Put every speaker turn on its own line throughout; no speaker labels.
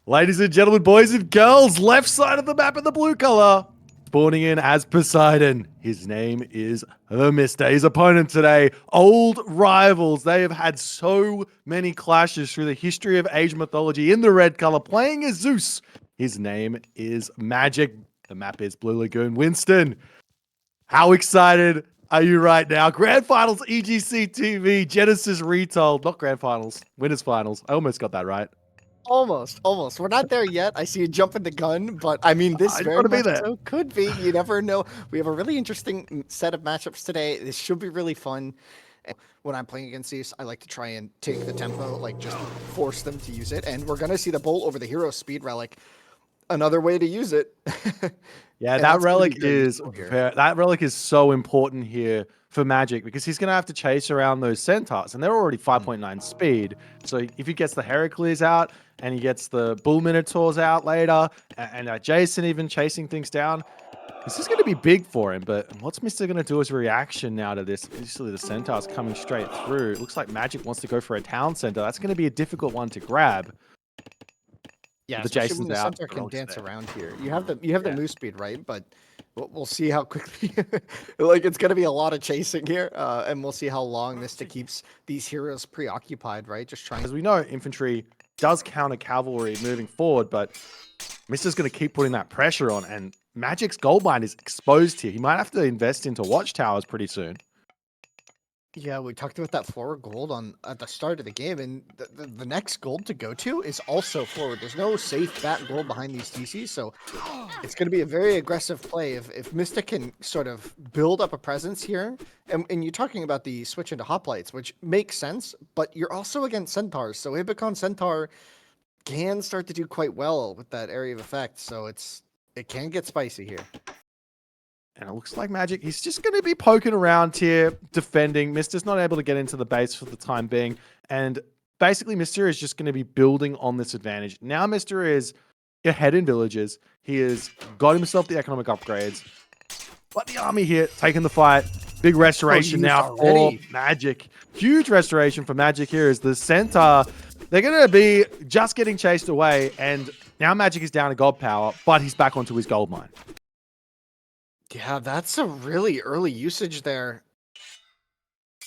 Ladies and gentlemen, boys and girls, left side of the map in the blue color. Spawning in as Poseidon. His name is TheMista. His opponent today, old rivals. They have had so many clashes through the history of Asian mythology in the red color, playing as Zeus. His name is Magic. The map is Blue Lagoon. Winston, how excited are you right now? Grand Finals, EGC TV, Genesis Retold. Not Grand Finals, Winners Finals. I almost got that right.
Almost. We're not there yet. I see you jumping the gun, but I mean, this
I just
very
want to be
much
there.
so could be. You never know. We have a really interesting set of matchups today. This should be really fun. When I'm playing against these, I like to try and take the tempo, like just force them to use it. And we're gonna see the bolt over the hero speed relic. Another way to use it.
Yeah,
And
that
that's gonna be
relic
very
is
useful here.
that relic is so important here for Magic because he's going to have to chase around those centaurs, and they're already 5.9 speed. So if he gets the Heracles out and he gets the Bull Minotaurs out later, and Jason even chasing things down, this is going to be big for him. But what's Mister going to do as a reaction now to this? Obviously, the centaurs coming straight through. It looks like Magic wants to go for a town center. That's going to be a difficult one to grab.
Yeah,
The
especially
Jason's
when the
out.
centaur
The
can
Rogue's
dance
there.
around here. You have the
Yeah.
move speed, right? But we'll see how quickly. Like it's gonna be a lot of chasing here, and we'll see how long Mista keeps these heroes preoccupied, right? Just trying.
As we know, infantry does counter cavalry moving forward, but Mister's going to keep putting that pressure on, and Magic's goldmine is exposed here. He might have to invest into watchtowers pretty soon.
Yeah, we talked about that forward gold on at the start of the game, and the next gold to go to is also forward. There's no safe back gold behind these TCs, so it's going to be a very aggressive play if Mista can sort of build up a presence here. And you're talking about the switch into hoplites, which makes sense, but you're also against centaurs, so Ibicon Centaur can start to do quite well with that area of effect. So it can get spicy here.
And it looks like Magic, he's just going to be poking around here, defending. Mister's not able to get into the base for the time being. And basically, Mister is just going to be building on this advantage. Now, Mister is ahead in villages. He has got himself the economic upgrades. But the army here, taking the fight. Big restoration now for Magic. Huge restoration for Magic here is the centaur. They're going to be just getting chased away. And now Magic is down to god power, but he's back onto his gold mine.
Yeah, that's a really early usage there.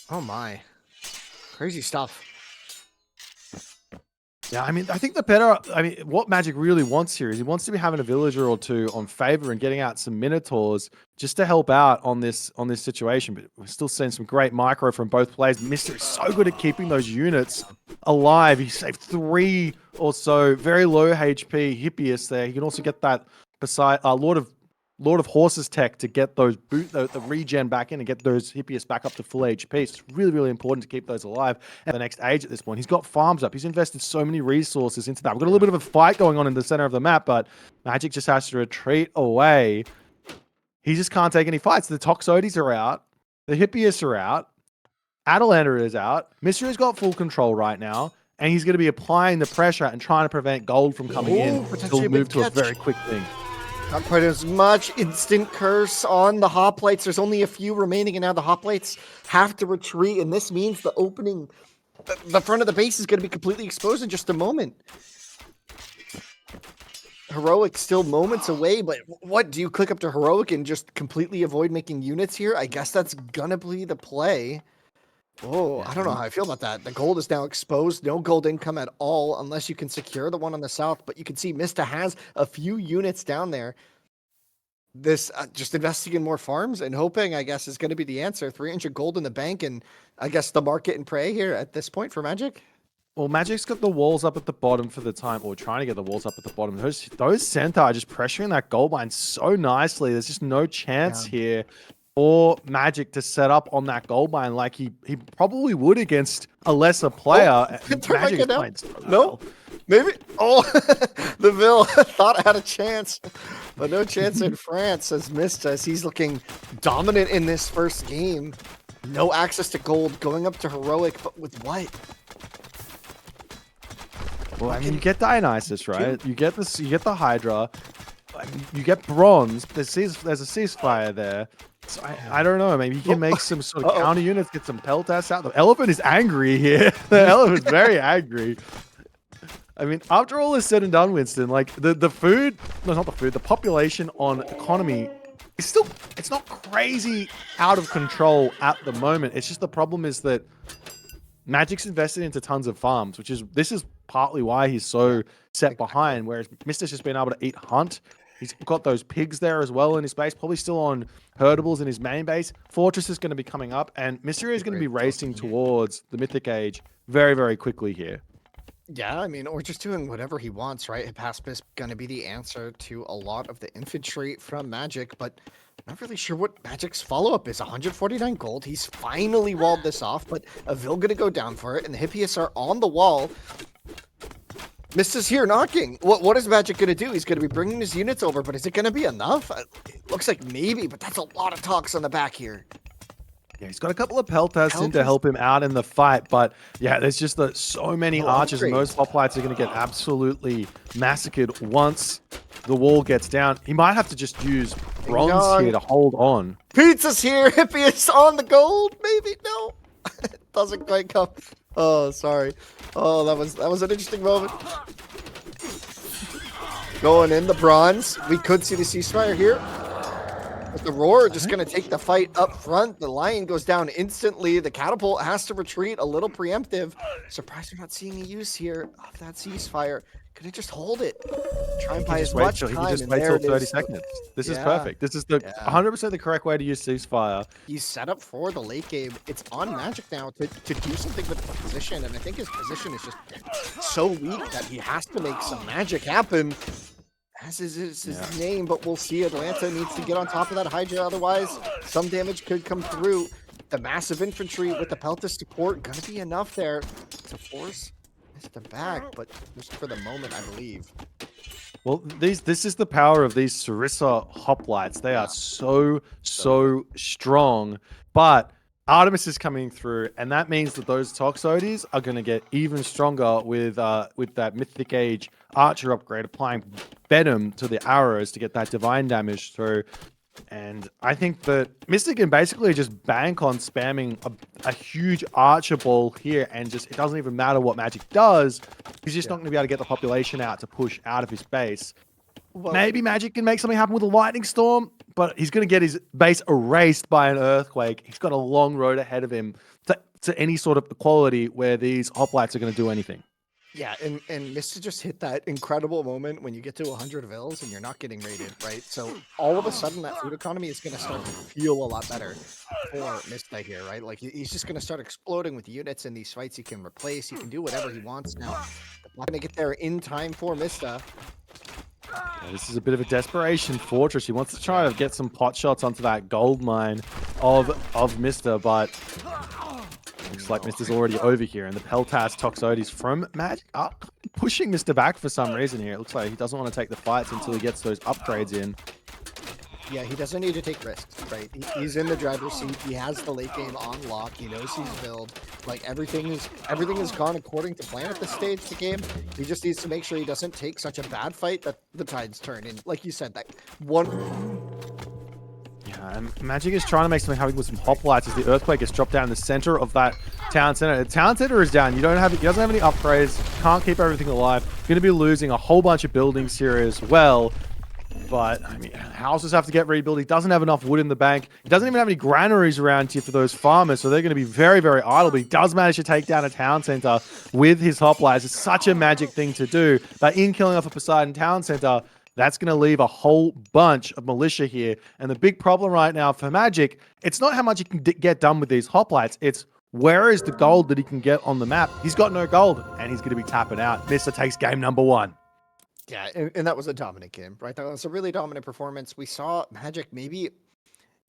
Oh my. Crazy stuff.
Yeah, I mean, I think what Magic really wants here is he wants to be having a villager or two on favor and getting out some Minotaurs just to help out on this situation. But we're still seeing some great micro from both players. Mister is so good at keeping those units alive. He saved 3 or so, very low HP Hippias there. He can also get that beside Lord of Horses tech to get those the regen back in and get those Hippias back up to full HP. So it's really, really important to keep those alive at the next age at this point. He's got farms up. He's invested so many resources into that. We've got a little bit of a fight going on in the center of the map, but Magic just has to retreat away. He just can't take any fights. The Toxotes are out. The Hippias are out. Atalander is out. Mystery's got full control right now, and he's going to be applying the pressure and trying to prevent gold from coming in.
Potentially
He'll
a big
move to a
catch.
very quick thing.
Not quite as much. Instant curse on the hoplites. There's only a few remaining, and now the hoplites have to retreat, and this means the opening, the front of the base is going to be completely exposed in just a moment. Heroic still moments away, but what, do you click up to Heroic and just completely avoid making units here? I guess that's gonna be the play. Oh, I don't know how I feel about that. The gold is now exposed. No gold income at all unless you can secure the one on the south. But you can see Mista has a few units down there. This just investing in more farms and hoping, I guess, is going to be the answer. 300 gold in the bank, and I guess the market and prey here at this point for Magic.
Well, Magic's got the walls up at the bottom for the time, or trying to get the walls up at the bottom. Those centaur are just pressuring that gold mine so nicely. There's just no chance here for Magic to set up on that gold mine like he probably would against a lesser player. Magic is playing so well.
Maybe. Oh, the Ville thought I had a chance, but no chance in France as Mista, as he's looking dominant in this first game. No access to gold, going up to Heroic, but with what?
Well, I mean, you get Dionysus, right? You get this. You get the Hydra. You get bronze. There's a ceasefire there. So I don't know. Maybe he can make some sort of counter units, get some Peltas out. The elephant is angry here. The elephant's very angry. I mean, after all is said and done, Winston, like the food, no, not the food, the population on economy is still, it's not crazy out of control at the moment. It's just the problem is that Magic's invested into tons of farms, this is partly why he's so set behind, whereas Mister's just been able to eat hunt. He's got those pigs there as well in his base, probably still on herdables in his main base. Fortress is going to be coming up, and Mysterio is going to be racing towards the Mythic Age very, very quickly here.
Yeah, I mean, or just doing whatever he wants, right? Hypaspis going to be the answer to a lot of the infantry from Magic, but I'm not really sure what Magic's follow-up is. 149 gold. He's finally walled this off, but Avil going to go down for it, and the Hippias are on the wall. Mista's here knocking. What is Magic going to do? He's going to be bringing his units over, but is it going to be enough? It looks like maybe, but that's a lot of talks on the back here.
Yeah, he's got a couple of Peltas in to help him out in the fight, but yeah, there's just so many archers, and those hoplites are going to get absolutely massacred once the wall gets down. He might have to just use bronze here to hold on.
Pizza's here. Hippias on the gold. Maybe no. It doesn't quite come. Oh, sorry. Oh, that was an interesting moment. Going in the bronze. We could see the ceasefire here. But the Roar just going to take the fight up front. The Lion goes down instantly. The Catapult has to retreat, a little preemptive. Surprised we're not seeing a use here of that ceasefire. Could it just hold it? Try and buy as much time.
He can just wait till 30 seconds. This is perfect. This is the 100% the correct way to use ceasefire.
He's set up for the late game. It's on Magic now to do something with the position. And I think his position is just so weak that he has to make some magic happen. As is his name, but we'll see. Atlanta needs to get on top of that Hydra, otherwise some damage could come through. The massive infantry with the Peltas support gonna be enough there to force Mista back, but just for the moment, I believe.
Well, this is the power of these Sarissa hoplites. They are so strong, but Artemis is coming through, and that means that those Toxotes are going to get even stronger with that Mythic Age Archer upgrade, applying Venom to the arrows to get that divine damage through. And I think that Mystic can basically just bank on spamming a huge Archer ball here, and just it doesn't even matter what Magic does. He's just not going to be able to get the population out to push out of his base. Well, maybe Magic can make something happen with a lightning storm, but he's going to get his base erased by an earthquake. He's got a long road ahead of him to any sort of equality where these hoplites are going to do anything. Yeah,
and Mista just hit that incredible moment when you get to 100 vills and you're not getting raided, right? So all of a sudden that food economy is going to start to feel a lot better for Mista here, right? Like he's just going to start exploding with units in these fights. He can replace, he can do whatever he wants now. Not going to get there in time for Mista.
Yeah, this is a bit of a desperation fortress. He wants to try to get some pot shots onto that gold mine of Mista, but looks like Mista's already over here, and the Peltas Toxotes from Magic are pushing Mista back for some reason here. It looks like he doesn't want to take the fights until he gets those upgrades in.
Yeah, he doesn't need to take risks, right? He's in the driver's seat. He has the late game on lock. He knows he's build. Like everything has gone according to plan at this stage of the game. He just needs to make sure he doesn't take such a bad fight that the tides turn. And like you said, that one.
Yeah, and Magic is trying to make something happen with some hoplites as the earthquake is dropped down in the center of that town center. The town center is down. He doesn't have any upgrades. Can't keep everything alive. Going to be losing a whole bunch of buildings here as well. But, I mean, houses have to get rebuilt. He doesn't have enough wood in the bank. He doesn't even have any granaries around here for those farmers, so they're going to be very, very idle. But he does manage to take down a town center with his hoplites. It's such a Magic thing to do. But in killing off a Poseidon town center, that's going to leave a whole bunch of militia here. And the big problem right now for Magic, it's not how much he can get done with these hoplites. It's where is the gold that he can get on the map. He's got no gold, and he's going to be tapping out. Mista takes game number 1.
Yeah, and that was a dominant game, right? That was a really dominant performance. We saw Magic maybe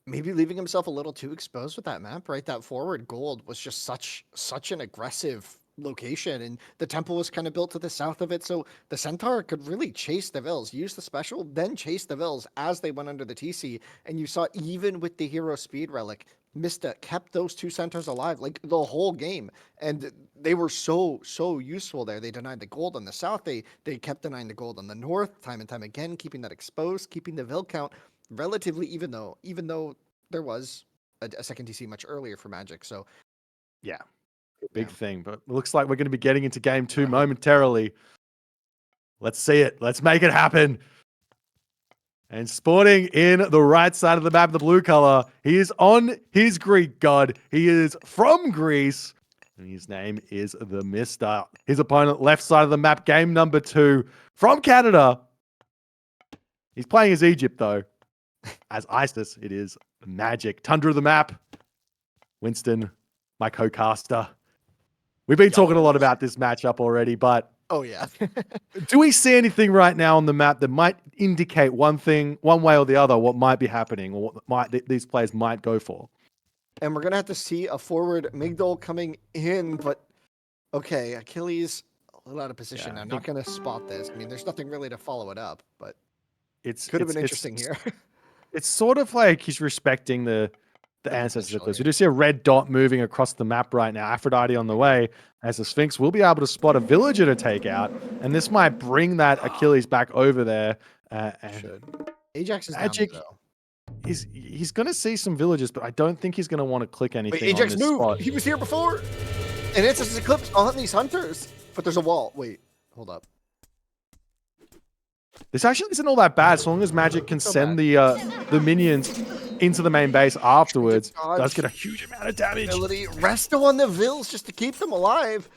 leaving himself a little too exposed with that map, right? That forward gold was just such an aggressive location, and the temple was kind of built to the south of it, so the Centaur could really chase the Vills, use the special, then chase the Vills as they went under the TC. And you saw even with the hero speed relic, Mista kept those 2 Centaurs alive like the whole game, and they were so useful there. They denied the gold on the south, they kept denying the gold on the north time and time again, keeping that exposed, keeping the Vill count relatively even though there was a second TC much earlier for Magic. So
yeah, big thing. But it looks like we're going to be getting into game 2 momentarily. Let's see it. Let's make it happen. And spawning in the right side of the map, the blue color, he is on his Greek god. He is from Greece, and his name is TheMista. His opponent, left side of the map, game number 2, from Canada. He's playing as Egypt, though. As ISIS, it is Magic. Tundra of the map, Winston, my co-caster. We've been talking a lot about this matchup already, but
Oh, yeah.
do we see anything right now on the map that might indicate one thing, one way or the other, what might be happening or what these players might go for?
And we're going to have to see a forward Migdol coming in, but okay, Achilles a little out of position.
Yeah,
I'm not going to spot this. I mean, there's nothing really to follow it up, but could have been interesting here.
It's sort of like he's respecting the ancestors of
potential,
this. We do see a red dot moving across the map right now. Aphrodite on the way, as the Sphinx will be able to spot a villager to take out, and this might bring that Achilles back over there. And
Ajax is
Magic
down, though.
He's going to see some villagers, but I don't think he's going to want to click anything.
Wait, Ajax
on this
moved.
spot.
He was here before. And it's just Eclipse on these hunters, but there's a wall. Wait, hold up.
This actually isn't all that bad, as long as Magic can send the minions into the main base afterwards. Does get a huge amount of damage.
Resto on the Vills just to keep them alive.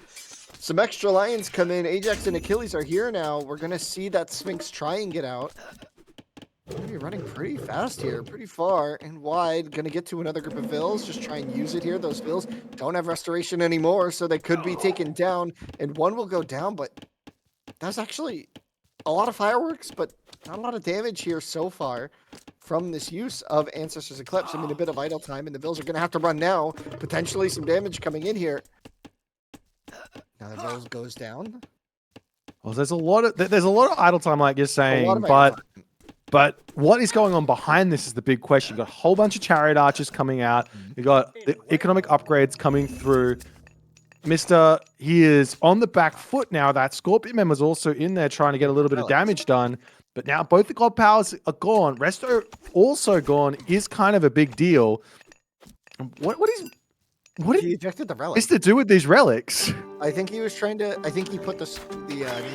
Some extra lions come in. Ajax and Achilles are here now. We're going to see that Sphinx try and get out. We're going to be running pretty fast here, pretty far and wide. Going to get to another group of Vills. Just try and use it here. Those Vills don't have restoration anymore, so they could be taken down. And one will go down, but that's actually a lot of fireworks, but not a lot of damage here so far from this use of Ancestors Eclipse. I mean, a bit of idle time, and the Vills are going to have to run now. Potentially some damage coming in here. Now the Vills goes down.
Well, there's a lot of idle time, like you're saying, but what is going on behind this is the big question. You've got a whole bunch of chariot archers coming out. You've got the economic upgrades coming through. Mr. He is on the back foot now. That Scorpion member's also in there trying to get a little bit of damage done. But now both the God Powers are gone. Resto also gone is kind of a big deal. What did
he ejected the relic?
Mr. do with these relics?
I think he was trying to. I think he put the minion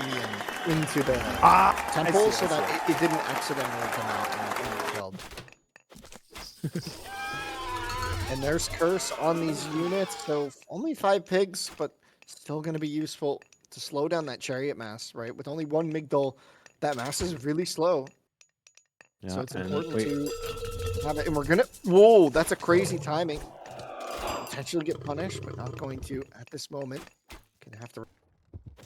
into the temple so that it didn't accidentally come out and get killed. And there's curse on these units, so only 5 pigs, but still going to be useful to slow down that chariot mass, right? With only 1 Migdol, that mass is really slow. Yeah, so it's important to have it. And we're going to... Whoa, that's a crazy timing. Potentially get punished, but not going to at this moment. Gonna have to...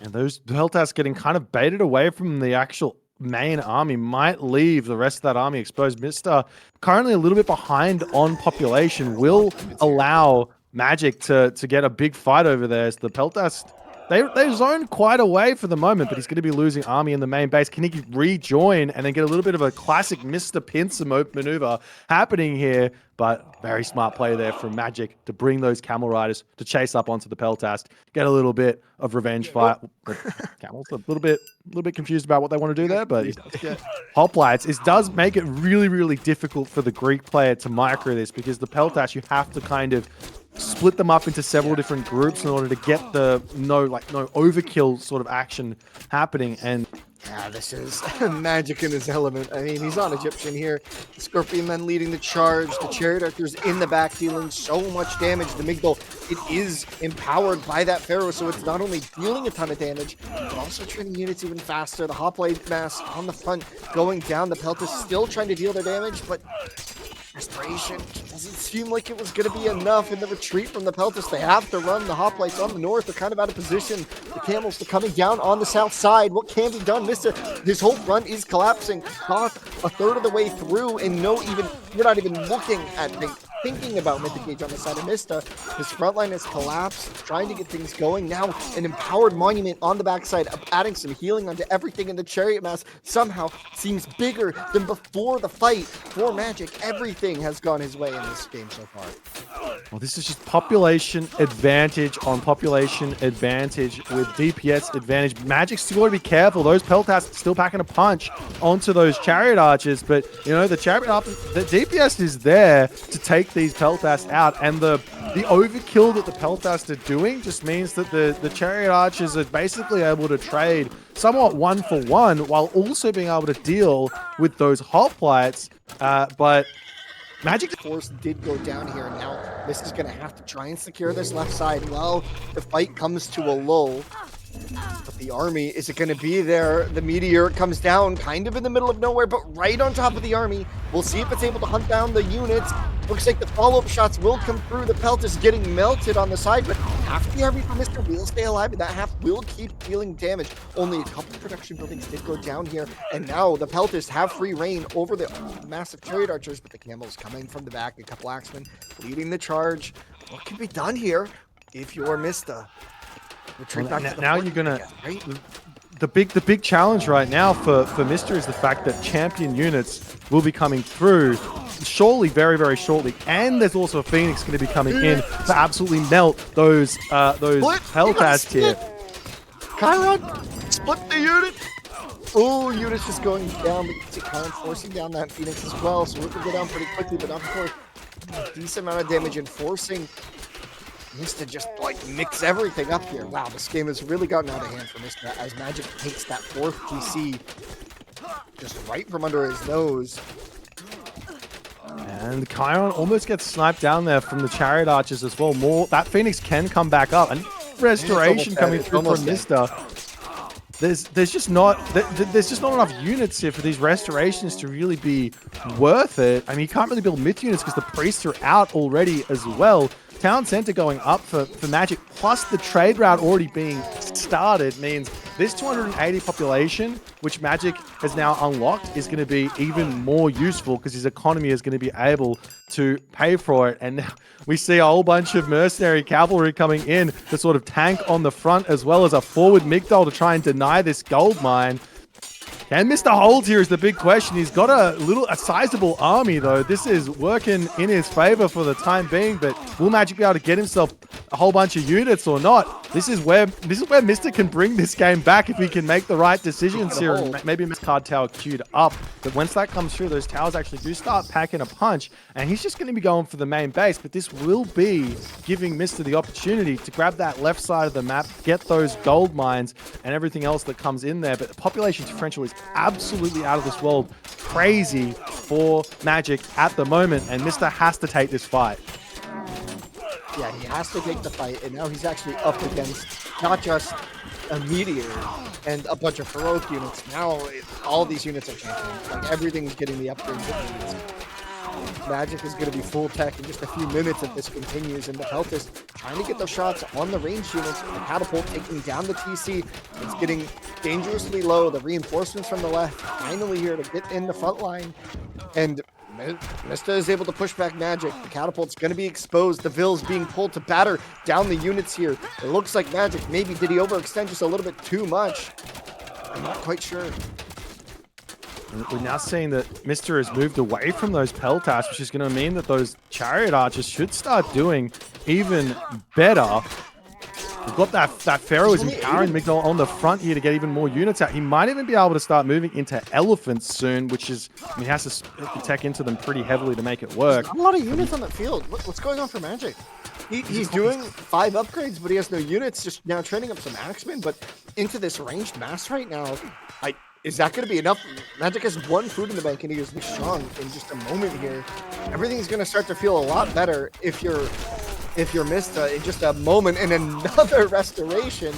And those Peltas getting kind of baited away from the actual main army might leave the rest of that army exposed. Mr. currently a little bit behind on population will allow Magic to get a big fight over there. As the Peltas, they zone quite away for the moment, but he's going to be losing army in the main base. Can he rejoin and then get a little bit of a classic Mr. Pincer maneuver happening here? But very smart play there from Magic to bring those Camel Riders to chase up onto the Peltas, get a little bit of revenge fight. The Camels a little bit confused about what they want to do there, but he does get hoplites. It does make it really, really difficult for the Greek player to micro this, because the Peltas, you have to kind of split them up into several different groups in order to get the no overkill sort of action happening. And
yeah, this is Magic in his element. I mean, he's on Egyptian here. The Scorpion Men leading the charge. The Chariot Archers in the back dealing so much damage. The Migdol, it is empowered by that Pharaoh, so it's not only dealing a ton of damage, but also training units even faster. The Hoplite mass on the front going down. The Peltas still trying to deal their damage, but restoration doesn't seem like it was going to be enough in the retreat from the Peltas. They have to run. The Hoplites on the north are kind of out of position. The Camels are coming down on the south side. What can be done? Mr. His whole front is collapsing. Not a third of the way through, and we're not even looking at thinking about Mythic Age on the side of Mista. His front line has collapsed, trying to get things going. Now an empowered monument on the backside, adding some healing onto everything, in the Chariot mass somehow seems bigger than before the fight for Magic. Everything has gone his way in this game so far.
Well, this is just population advantage on population advantage with DPS advantage. Magic's still got to be careful. Those Peltas still packing a punch onto those Chariot Archers, but the Chariot Archers, the DPS is there to take these Peltas out, and the the overkill that the Peltas are doing just means that the Chariot Archers are basically able to trade somewhat 1-for-1 while also being able to deal with those hoplites. But Magic
Force did go down here, and now this is going to have to try and secure this left side. Well, the fight comes to a lull. But the army, is it going to be there? The meteor comes down kind of in the middle of nowhere, but right on top of the army. We'll see if it's able to hunt down the units. Looks like the follow-up shots will come through. The pelt is getting melted on the side, but half the army from Mr. will stay alive, and that half will keep dealing damage. Only a couple production buildings did go down here, and now the peltists have free reign over the massive chariot archers, but the camels coming from the back. A couple axemen leading the charge. What can be done here if you're Mista?
Now you're gonna right? the big challenge right now for Mr. is the fact that champion units will be coming through surely very shortly, and there's also a Phoenix going to be coming in to absolutely melt those Peltas here.
Chiron, split the unit. Oh, unit's just going down, but you see Chiron forcing down that Phoenix as well, so it will go down pretty quickly, but of course, a decent amount of damage and forcing Mista just like mix everything up here. Wow, this game has really gotten out of hand for Mista as Magic takes that fourth TC just right from under his nose.
And Chiron almost gets sniped down there from the Chariot Archers as well. That Phoenix can come back up, and restoration coming through from Mista. There's just not enough units here for these restorations to really be worth it. I mean, you can't really build myth units because the priests are out already as well. Town center going up for Magic, plus the trade route already being started means this 280 population, which Magic has now unlocked, is going to be even more useful because his economy is going to be able to pay for it. And now we see a whole bunch of mercenary cavalry coming in to sort of tank on the front, as well as a forward Migdal to try and deny this gold mine. And Mr. Hold here is the big question. He's got a sizable army, though. This is working in his favor for the time being, but will Magic be able to get himself a whole bunch of units or not? This is where Mr. can bring this game back if he can make the right decisions here. And maybe Miss Card Tower queued up, but once that comes through, those towers actually do start packing a punch, and he's just going to be going for the main base, but this will be giving Mr. the opportunity to grab that left side of the map, get those gold mines and everything else that comes in there. But the population differential is absolutely out of this world crazy for Magic at the moment, and Mr. has to take this fight.
Yeah, he has to take the fight, and now he's actually up against not just a meteor and a bunch of heroic units. Now all these units are champions. Like, everything's getting the upgrades it needs. Magic is going to be full tech in just a few minutes if this continues, and the Peltas trying to get those shots on the ranged units. The catapult taking down the TC. It's getting dangerously low. The reinforcements from the left finally here to get in the front line, and Mista is able to push back Magic. The catapult's going to be exposed. The Vil's being pulled to batter down the units here. It looks like Magic, maybe did he overextend just a little bit too much? I'm not quite sure.
We're now seeing that Mr. has moved away from those Peltas, which is going to mean that those Chariot Archers should start doing even better. We've got that Pharaoh is empowering Migdal on the front here to get even more units out. He might even be able to start moving into elephants soon, which is, I mean, he has to tech into them pretty heavily to make it work.
There's a lot of units on that field. What's going on for Magic? He's doing 5 upgrades, but he has no units, just now training up some axemen, but into this ranged mass right now, is that going to be enough? Magic has 1 food in the bank, and he is strong in just a moment here. Everything's going to start to feel a lot better if you're Mista in just a moment, and another restoration.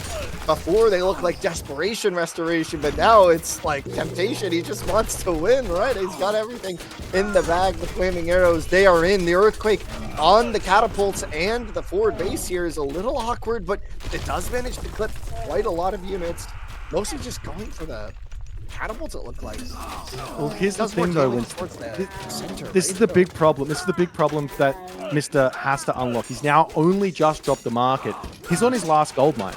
Before they look like desperation restoration, but now it's like temptation. He just wants to win, right? He's got everything in the bag. The flaming arrows, they are in. The earthquake on the catapults and the forward base here is a little awkward, but it does manage to clip quite a lot of units. Mostly just going for the catapults, it looked like.
Well, here's the thing, though. This is the big problem. This is the big problem that Mr. has to unlock. He's now only just dropped the market. He's on his last gold mine.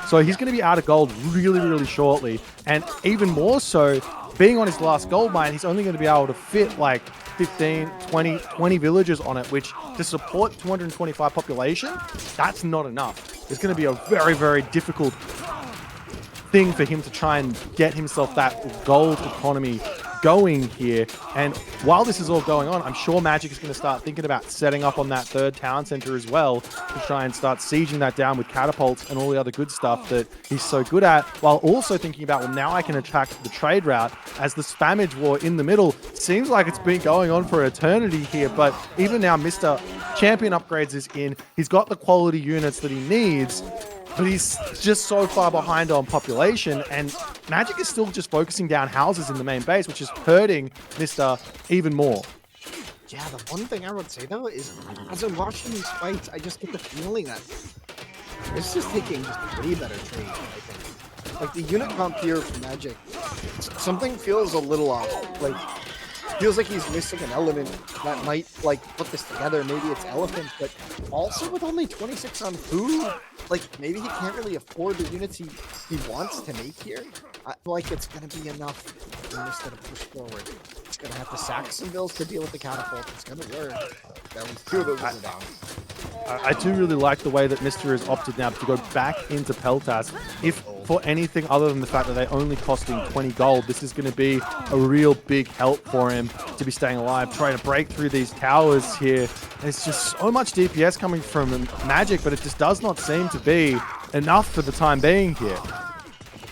So he's going to be out of gold really shortly. And even more so, being on his last gold mine, he's only going to be able to fit like 15, 20 villagers on it, which to support 225 population, that's not enough. It's going to be a very difficult thing for him to try and get himself that gold economy going here. And while this is all going on, I'm sure Magic is going to start thinking about setting up on that third town center as well to try and start sieging that down with catapults and all the other good stuff that he's so good at, while also thinking about, well, now I can attack the trade route as the spammage war in the middle seems like it's been going on for eternity here. But even now, Mr. Champion Upgrades is in. He's got the quality units that he needs, but he's just so far behind on population, and Magic is still just focusing down houses in the main base, which is hurting Mr. even more.
Yeah, the one thing I would say though is, as I'm watching these fights, I just get the feeling that this is taking just a way better trade, I think. Like the unit comp here for Magic, something feels a little off. Like, feels like he's missing an element that might like put this together. Maybe it's elephant, but also with only 26 on food, like maybe he can't really afford the units he wants to make here. I feel like it's gonna be enough for Mista to push forward. It's gonna have to sack some bills to deal with the catapult. It's gonna work. That was 2 of those are down.
I do really like the way that Mr. has opted now to go back into Peltas. If for anything other than the fact that they only cost him 20 gold, this is going to be a real big help for him to be staying alive, trying to break through these towers here. There's just so much DPS coming from Magic, but it just does not seem to be enough for the time being here.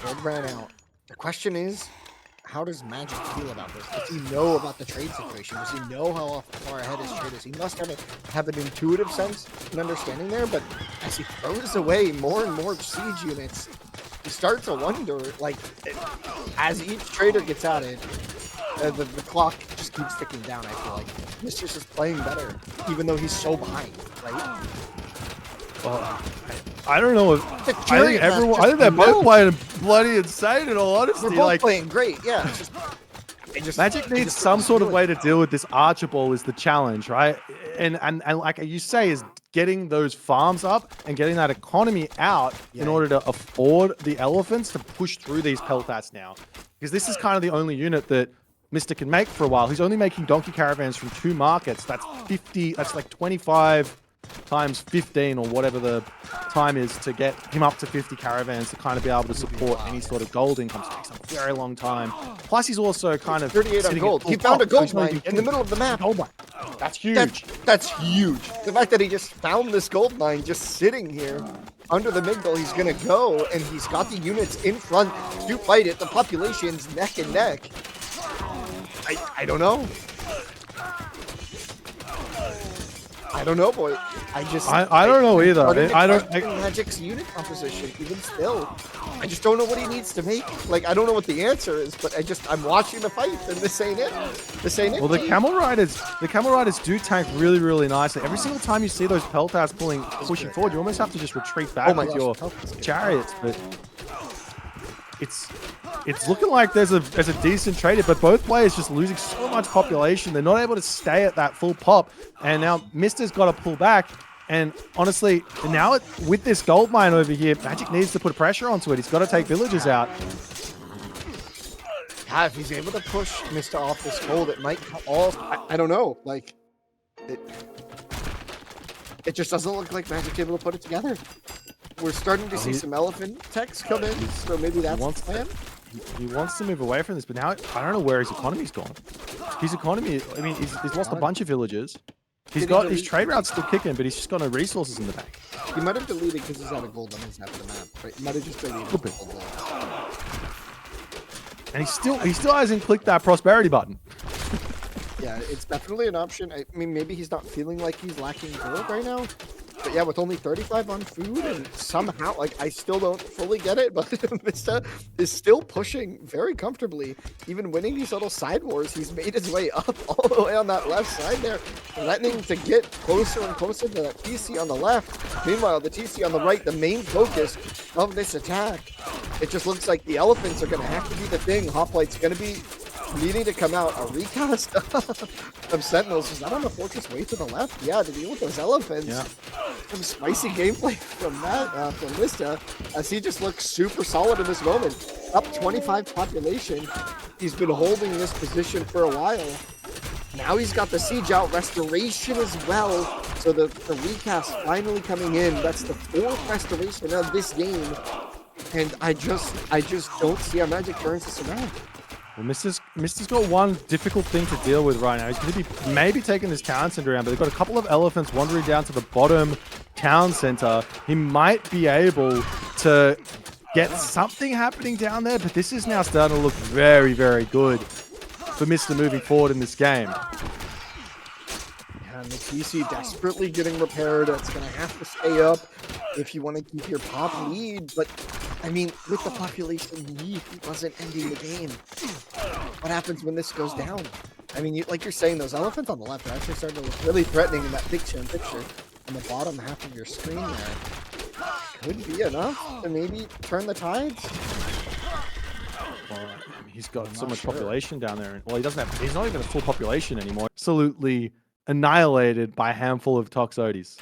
Gold ran out. The question is, how does Magic feel about this? Does he know about the trade situation? Does he know how far ahead his trade is? He must have an intuitive sense and understanding there, but as he throws away more and more siege units, you start to wonder, like, as each trader gets added, the clock just keeps ticking down, I feel like. Mistress is playing better, even though he's so behind, right?
Well, I don't know. I think they're both playing bloody insane, in all honesty.
They're both playing great, yeah.
Magic needs some sort of way to deal with this Archer Ball is the challenge, right? And like you say, is getting those farms up and getting that economy out in order to afford the elephants to push through these Peltas now. Because this is kind of the only unit that Mr. can make for a while. He's only making donkey caravans from 2 markets. That's 50, that's like 25 times 15 or whatever the time is to get him up to 50 caravans to kind of be able to support any sort of gold income. It takes a very long time. Plus, he's also kind of
38 on gold. He found a gold mine in the middle of the map.
Gold mine. That's huge.
That's huge. The fact that he just found this gold mine just sitting here under the Migdal, he's gonna go, and he's got the units in front to fight it. The population's neck and neck. I don't know. I don't know, boy. I don't
know either. I don't.
Magic's unit composition, even still. I just don't know what he needs to make. Like, I don't know what the answer is, but I'm watching the fight, and this ain't it. This ain't it.
Well, the camel riders do tank really, really nicely. Every single time you see those Peltas pushing forward, you almost have to just retreat back with your chariots. But it's looking like there's a decent trade, but both players just losing so much population. They're not able to stay at that full pop, and now Mista's got to pull back. And honestly, now with this gold mine over here, Magic needs to put pressure onto it. He's got to take villagers out.
Yeah, if he's able to push Mista off this gold, it might all. I don't know. Like, it just doesn't look like Magic's able to put it together. We're starting to see some elephant techs come in, so maybe that's the plan.
He wants to move away from this, but now I don't know where his economy's gone. His economy, I mean, he's lost a bunch of villagers. He's got his trade routes still kicking, but he's just got no resources in the bank.
He might have deleted because he's out of gold on his half of the map. Right? He might have just deleted gold.
And he still hasn't clicked that prosperity button.
Yeah, it's definitely an option. I mean, maybe he's not feeling like he's lacking gold right now. But yeah, with only 35 on food, and somehow, like, I still don't fully get it, but Mista is still pushing very comfortably, even winning these little side wars. He's made his way up all the way on that left side there, threatening to get closer and closer to that TC on the left. Meanwhile, the TC on the right, the main focus of this attack. It just looks like the elephants are going to have to be the thing. Hoplite's going to be needing to come out. A recast of Sentinels. Is that on the fortress way to the left? Yeah, to deal with those elephants. Yeah. Some spicy gameplay from that, from Mista, as he just looks super solid in this moment. Up 25 population. He's been holding this position for a while. Now he's got the siege out, restoration as well. So the recast finally coming in. That's the 4th restoration of this game. And I just don't see how Magic turns this around.
Well, Mister's got one difficult thing to deal with right now. He's going to be maybe taking this town center around, but they've got a couple of elephants wandering down to the bottom town center. He might be able to get something happening down there, but this is now starting to look very, very good for Mister moving forward in this game.
And the TC desperately getting repaired. It's going to have to stay up if you want to keep your pop lead. But, I mean, with the population lead, it wasn't ending the game. What happens when this goes down? I mean, like you're saying, those elephants on the left are actually starting to look really threatening in that big picture on the bottom half of your screen there. Could be enough to maybe turn the tides.
Well, he's got so much population down there. Well, he's not even a full population anymore. Absolutely annihilated by a handful of Toxotes.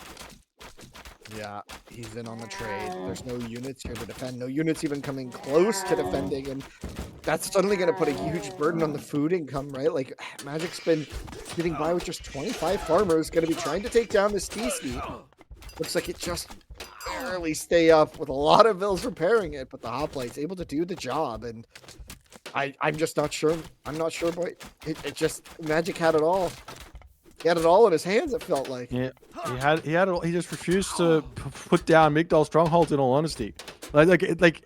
Yeah, he's in on the trade. There's no units here to defend. No units even coming close to defending. And that's suddenly going to put a huge burden on the food income, right? Like, Magic's been getting by with just 25 farmers. Going to be trying to take down this TC. Looks like it just barely stay up with a lot of Vills repairing it. But the Hoplite's able to do the job. And I'm just not sure. I'm not sure, boy. It just, Magic had it all. He had it all in his hands, it felt like.
Yeah, he just refused to put down Migdol strongholds, in all honesty. Like,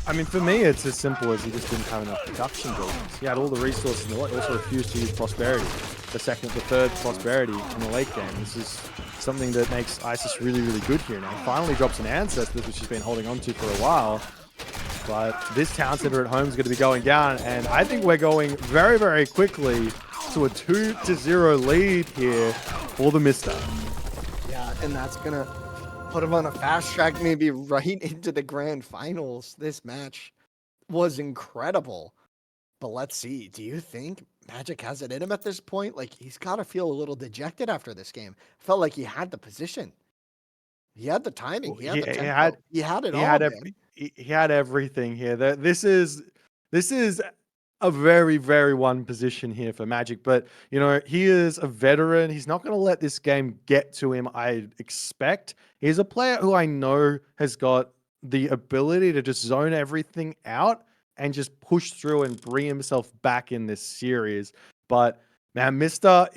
I mean, for me, it's as simple as he just didn't have enough production buildings. He had all the resources, and he also refused to use prosperity. The third prosperity in the late game. This is something that makes Isis really, really good here now. He finally drops an ancestor, which he's been holding on to for a while. But this town center at home is going to be going down, and I think we're going very, very quickly to a 2-0 lead here for TheMista.
Yeah, and that's going to put him on a fast track, maybe right into the grand finals. This match was incredible. But let's see, do you think Magic has it in him at this point? Like, he's got to feel a little dejected after this game. Felt like he had the position. He had the timing. He had the tempo. He had it all, man.
He had everything here. This is a very, very one position here for Magic, but you know, he is a veteran. He's not going to let this game get to him, I expect. He's a player who I know has got the ability to just zone everything out and just push through and bring himself back in this series. But man, Mister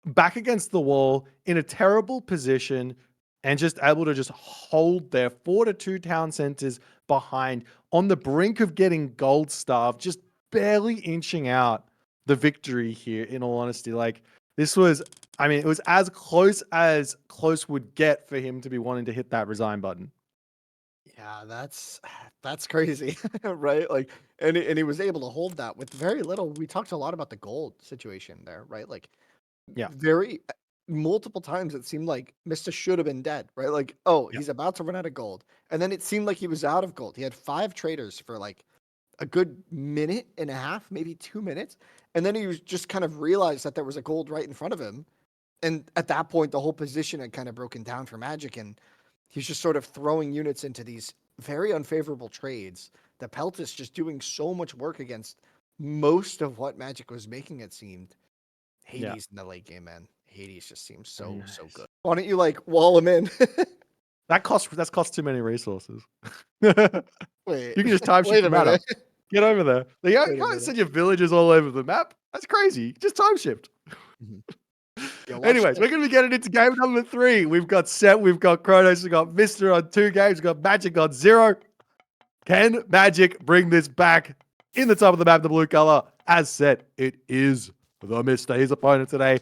back against the wall in a terrible position, and just able to just hold their 4-2 town centers behind on the brink of getting gold starved, just barely inching out the victory here, in all honesty. Like, this was, I mean, it was as close would get for him to be wanting to hit that resign button.
Yeah, that's crazy, right? Like, and he was able to hold that with very little. We talked a lot about the gold situation there, right? Like,
yeah,
very multiple times it seemed like Mista should have been dead, right? Like, oh, he's about to run out of gold. And then it seemed like he was out of gold. He had 5 traders for like a good minute and a half, maybe 2 minutes. And then he was just kind of realized that there was a gold right in front of him. And at that point, the whole position had kind of broken down for Magic. And he's just sort of throwing units into these very unfavorable trades. The Peltis just doing so much work against most of what Magic was making, it seemed. Hades in the late game, man. Hades just seems so good. Why don't you like wall him in?
That's cost too many resources.
Wait,
you can just time shift the map. Get over there. You can't send your villagers all over the map. That's crazy. Just time shift. Anyways, we're going to be getting into game number 3. We've got Set, we've got Kronos, we've got Mister on 2 games, we've got Magic on 0. Can Magic bring this back in the top of the map, the blue color? As said, it is TheMista, his opponent today,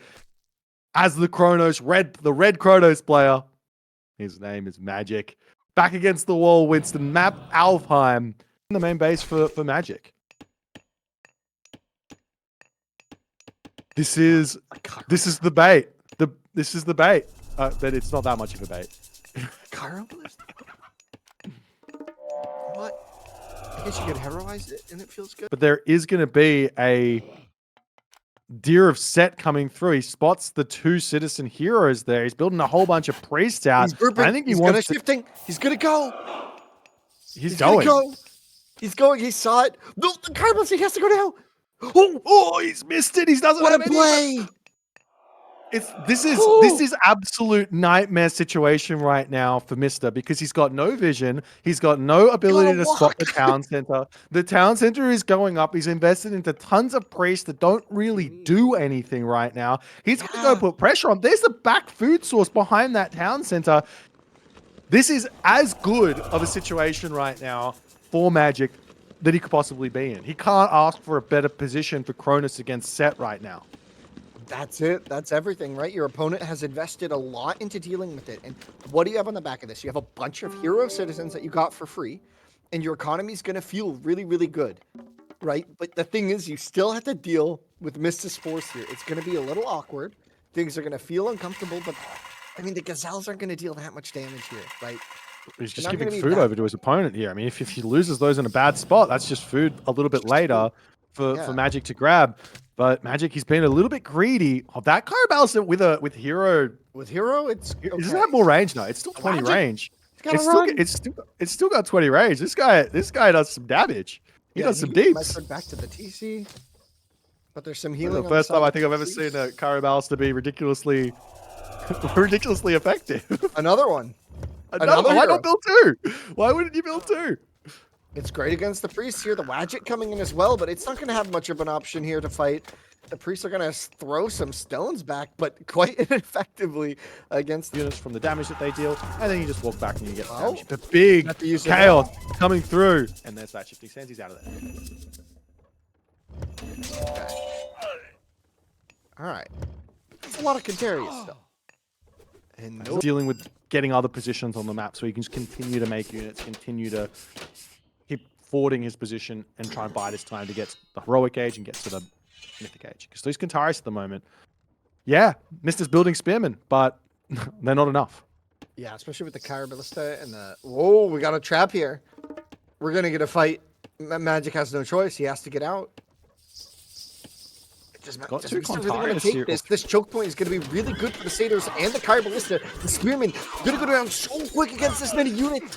as the red Kronos player. His name is Magic. Back against the wall, Winston. Map Alfheim in the main base for Magic. This is the bait. This is the bait. But it's not that much of a bait.
What? I guess you could heroize it and it feels good.
But there is going to be a Deer of Set coming through. He spots the 2 citizen heroes there. He's building a whole bunch of priests out.
He's grouping.
I think
he's gonna shifting. He's gonna go.
He's going.
Go. He's going. He saw it. The carbons. He has to go now.
Oh, he's missed it. He doesn't.
What a play!
This is absolute nightmare situation right now for Mister because he's got no vision, he's got no ability to spot the town center. The town center is going up. He's invested into tons of priests that don't really do anything right now. He's gonna go put pressure on. There's the back food source behind that town center. This is as good of a situation right now for Magic that he could possibly be in. He can't ask for a better position for Cronus against Set right now.
That's it. That's everything, right? Your opponent has invested a lot into dealing with it. And what do you have on the back of this? You have a bunch of hero citizens that you got for free, and your economy is going to feel really, really good, right? But the thing is, you still have to deal with Mista's Force here. It's going to be a little awkward. Things are going to feel uncomfortable, but I mean, the Gazelles aren't going to deal that much damage here, right?
He's just giving food over to his opponent here. I mean, if he loses those in a bad spot, that's just food a little bit later for Magic to grab. But Magic, he's been a little bit greedy. Oh, that Carabalsa with Hero.
With Hero, it
doesn't have more range now. It's still 20 range. It's still got 20 range. This guy does some damage. He does some deeps.
Back to the TC. But there's some healing.
The first time I think I've ever seen a Carabalsa be ridiculously effective.
Another one.
Why not build two? Why wouldn't you build two?
It's great against the priests here. The Wadjet coming in as well, but it's not going to have much of an option here to fight. The priests are going to throw some stones back, but quite ineffectively against
units from the damage that they deal. And then you just walk back and you get the damage. The big chaos coming through. And there's that shifting sands. He's out of there.
Okay. All right. That's a lot of Cantarius still. And
dealing with getting other positions on the map so he can just continue to make units, continue to keep forwarding his position and try and bide his time to get to the heroic age and get to the mythic age. Because those Cantarius at the moment, yeah, Mister's building spearmen, but they're not enough.
Yeah, especially with the Kyra Ballista and the... Whoa, we got a trap here. We're going to get a fight. Magic has no choice. He has to get out.
Got two
really take this choke point is going to be really good for the Satyrs and the Kyra Ballista. The Spearman going to go down so quick against this many units.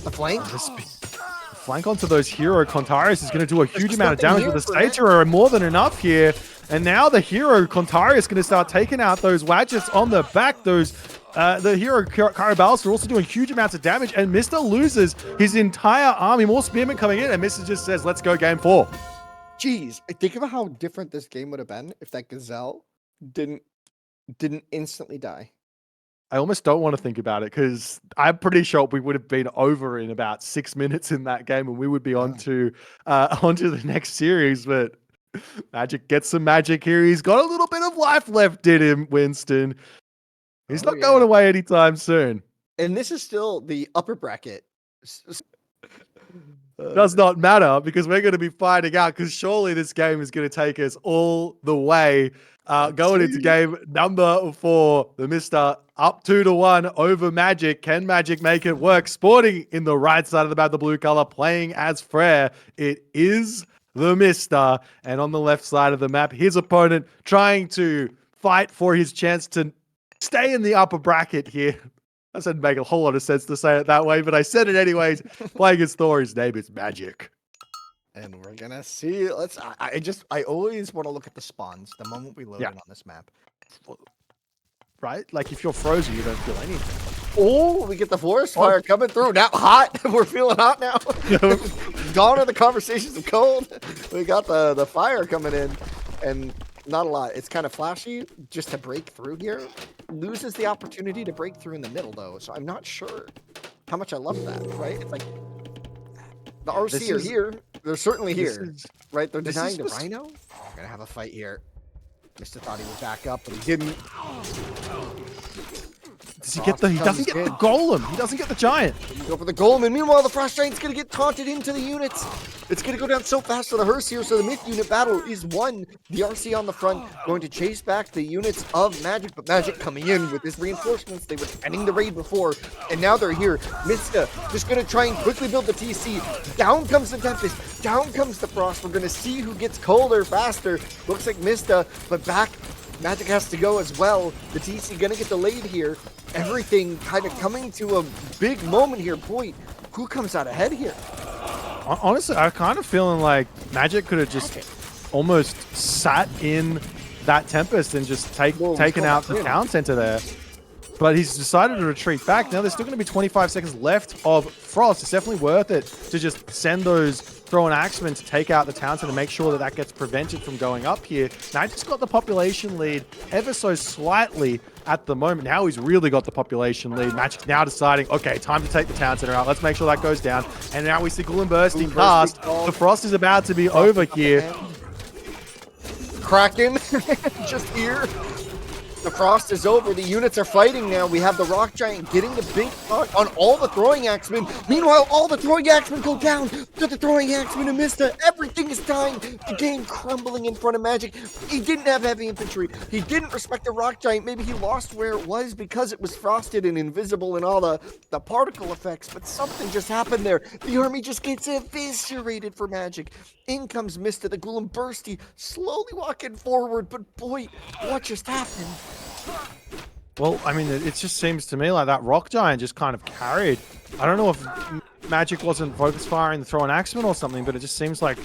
The flank.
Flank onto those hero Contarius is going to do a huge amount of damage, but the Satyr are more than enough here. And now the hero Contarius is going to start taking out those Wadgets on the back. Those the hero Carabalsa are also doing huge amounts of damage, and Mister loses his entire army. More Spearmen coming in, and Mister just says, let's go game 4.
Jeez, think about how different this game would have been if that Gazelle didn't instantly die.
I almost don't want to think about it because I'm pretty sure we would have been over in about 6 minutes in that game, and we would be onto the next series. But Magic gets some magic here. He's got a little bit of life left in him, Winston. He's not going away anytime soon.
And this is still the upper bracket.
Does not matter because we're going to be fighting out because surely this game is going to take us all the way going into game number 4. The Mister up 2-1 over Magic. Can Magic make it work? Sporting in the right side of the map, the blue color, playing as Frere. It is the Mister. And on the left side of the map, his opponent trying to fight for his chance to stay in the upper bracket here. That doesn't make a whole lot of sense to say it that way, but I said it anyways. Playing his Thor, his name is Magic.
And we're gonna see. I always want to look at the spawns the moment we load in on this map.
Right? Like if you're frozen, you don't feel anything.
Oh, we get the forest fire coming through. Now hot. We're feeling hot now. Gone are the conversations of cold. We got the fire coming in, and not a lot. It's kind of flashy just to break through here. Loses the opportunity to break through in the middle though, so I'm not sure how much I love that. Right? It's like the RC are here. They're certainly here, right? They're denying the Rhino. We're gonna have a fight here. Mister thought he would back up, but he didn't.
Does he get the? He doesn't get the golem. He doesn't get the giant.
Go for the golem, and meanwhile the frost giant's gonna get taunted into the units. It's gonna go down so fast for the hearse here. So the myth unit battle is won. The RC on the front going to chase back the units of Magic, but Magic coming in with his reinforcements. They were ending the raid before, and now they're here. Mista just gonna try and quickly build the TC. Down comes the Tempest. Down comes the Frost. We're gonna see who gets colder faster. Looks like Mista, but back. Magic has to go as well. The TC gonna get delayed here. Everything kind of coming to a big moment here. Boy, who comes out ahead here?
Honestly, I'm kind of feeling like Magic could have just almost sat in that Tempest and just
Whoa,
taken out
come
the
in.
town center there. But he's decided to retreat back. Now there's still going to be 25 seconds left of Frost. It's definitely worth it to just send those throw-in axemen to take out the town center and make sure that that gets prevented from going up here. Magic's got the population lead ever so slightly at the moment. Now he's really got the population lead. Magic's now deciding, okay, time to take the town center out. Let's make sure that goes down. And now we see Ghoul and bursting past. The Frost is about to be over here.
Kraken just here. The Frost is over. The units are fighting now. We have the Rock Giant getting the big shot on all the throwing axemen. Meanwhile, all the throwing axemen go down to the throwing axemen and Mista. Everything is dying. The game crumbling in front of Magic. He didn't have heavy infantry. He didn't respect the Rock Giant. Maybe he lost where it was because it was frosted and invisible and all the particle effects. But something just happened there. The army just gets eviscerated for Magic. In comes Mista, the Ghoul and Bursty, slowly walking forward. But boy, what just happened?
Well, I mean, it just seems to me like that Rock Giant just kind of carried. I don't know if Magic wasn't focus firing the throw an axeman or something, but it just seems like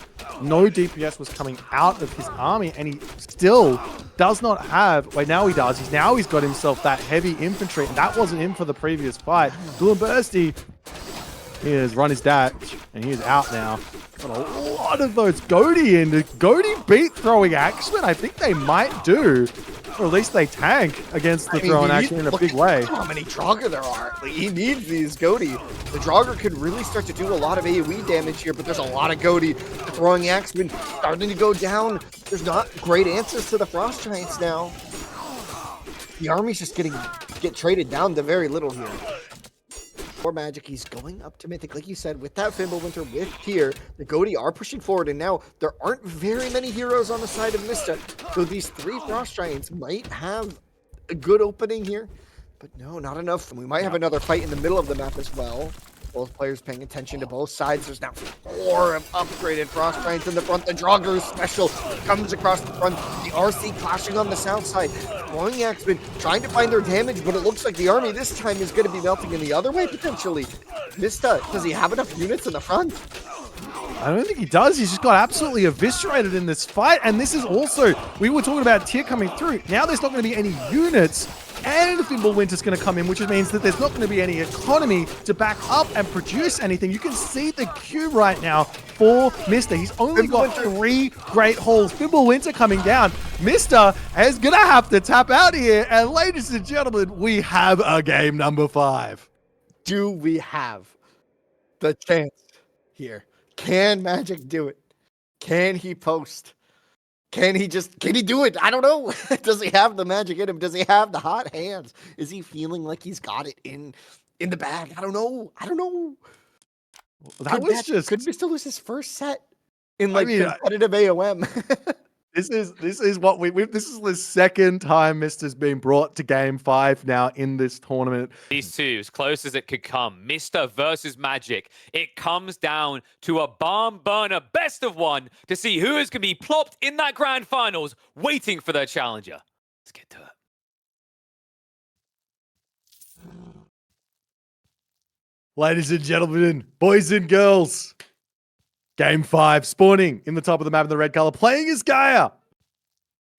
no DPS was coming out of his army, and he still does not have. Wait, now he does. He's got himself that heavy infantry, and that wasn't him for the previous fight. Ghoul and Bursty, he has run his dash, and he is out now. Got a lot of those Goaty in. Goaty beat throwing axemen. I think they might do. Or at least they tank against the throwing action in a big way.
How many Draugr there are. Like, he needs these Goaty. The Draugr could really start to do a lot of AoE damage here, but there's a lot of Goaty. The throwing axemen starting to go down. There's not great answers to the Frost Giants now. The army's just get traded down to very little here. For Magic, he's going up to Mythic, like you said, with that Fimbulwinter, with here. The Goaty are pushing forward, and now there aren't very many heroes on the side of Mista. So these three Frost Giants might have a good opening here, but no, not enough. And we might have another fight in the middle of the map as well. Both players paying attention to both sides. There's now 4 upgraded Frost Giants in the front. The Draugr special comes across the front. The RC clashing on the south side. Throwing Axemen trying to find their damage, but it looks like the army this time is going to be melting in the other way, potentially. Mista, does he have enough units in the front?
I don't think he does. He's just got absolutely eviscerated in this fight. And this is also, we were talking about tier coming through. Now there's not going to be any units, and Fimbulwinter's going to come in, which means that there's not going to be any economy to back up and produce anything. You can see the queue right now for Mista. He's only got 3 great hauls. Fimbulwinter coming down. Mista is going to have to tap out here. And ladies and gentlemen, we have a game number 5.
Do we have the chance here? Can Magic do it? Can he post? Can he do it? I don't know. Does he have the magic in him? Does he have the hot hands? Is he feeling like he's got it in the bag? I don't know.
That was just...
Could Mista lose his first set in competitive AOM?
This is what this is the second time Mista's been brought to game 5 now in this tournament.
These two, as close as it could come. Mista versus Magic. It comes down to a barn burner best of 1 to see who is going to be plopped in that grand finals, waiting for their challenger. Let's get to it.
Ladies and gentlemen, boys and girls, game 5, spawning in the top of the map in the red color, playing as Gaia.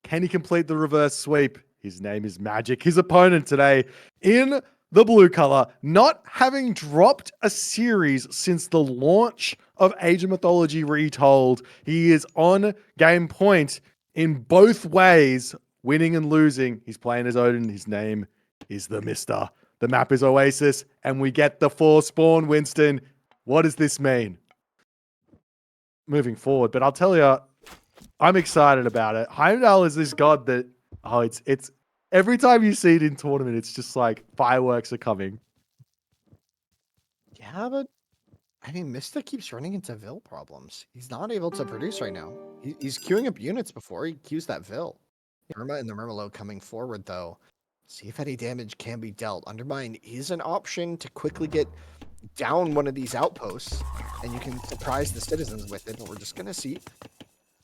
Can he complete the reverse sweep? His name is Magic. His opponent today in the blue color, not having dropped a series since the launch of Age of Mythology Retold. He is on game point in both ways, winning and losing. He's playing as Odin. His name is TheMista. The map is Oasis, and we get the 4 spawn, Winston. What does this mean moving forward? But I'll tell you, I'm excited about it. Heimdall is this god that, it's every time you see it in tournament, it's just like fireworks are coming.
Yeah, but I mean, Mista keeps running into Vil problems. He's not able to produce right now. He's queuing up units before he queues that Vil. Irma and the Murmelo coming forward, though. See if any damage can be dealt. Undermine is an option to quickly get down one of these outposts, and you can surprise the citizens with it, but we're just going to see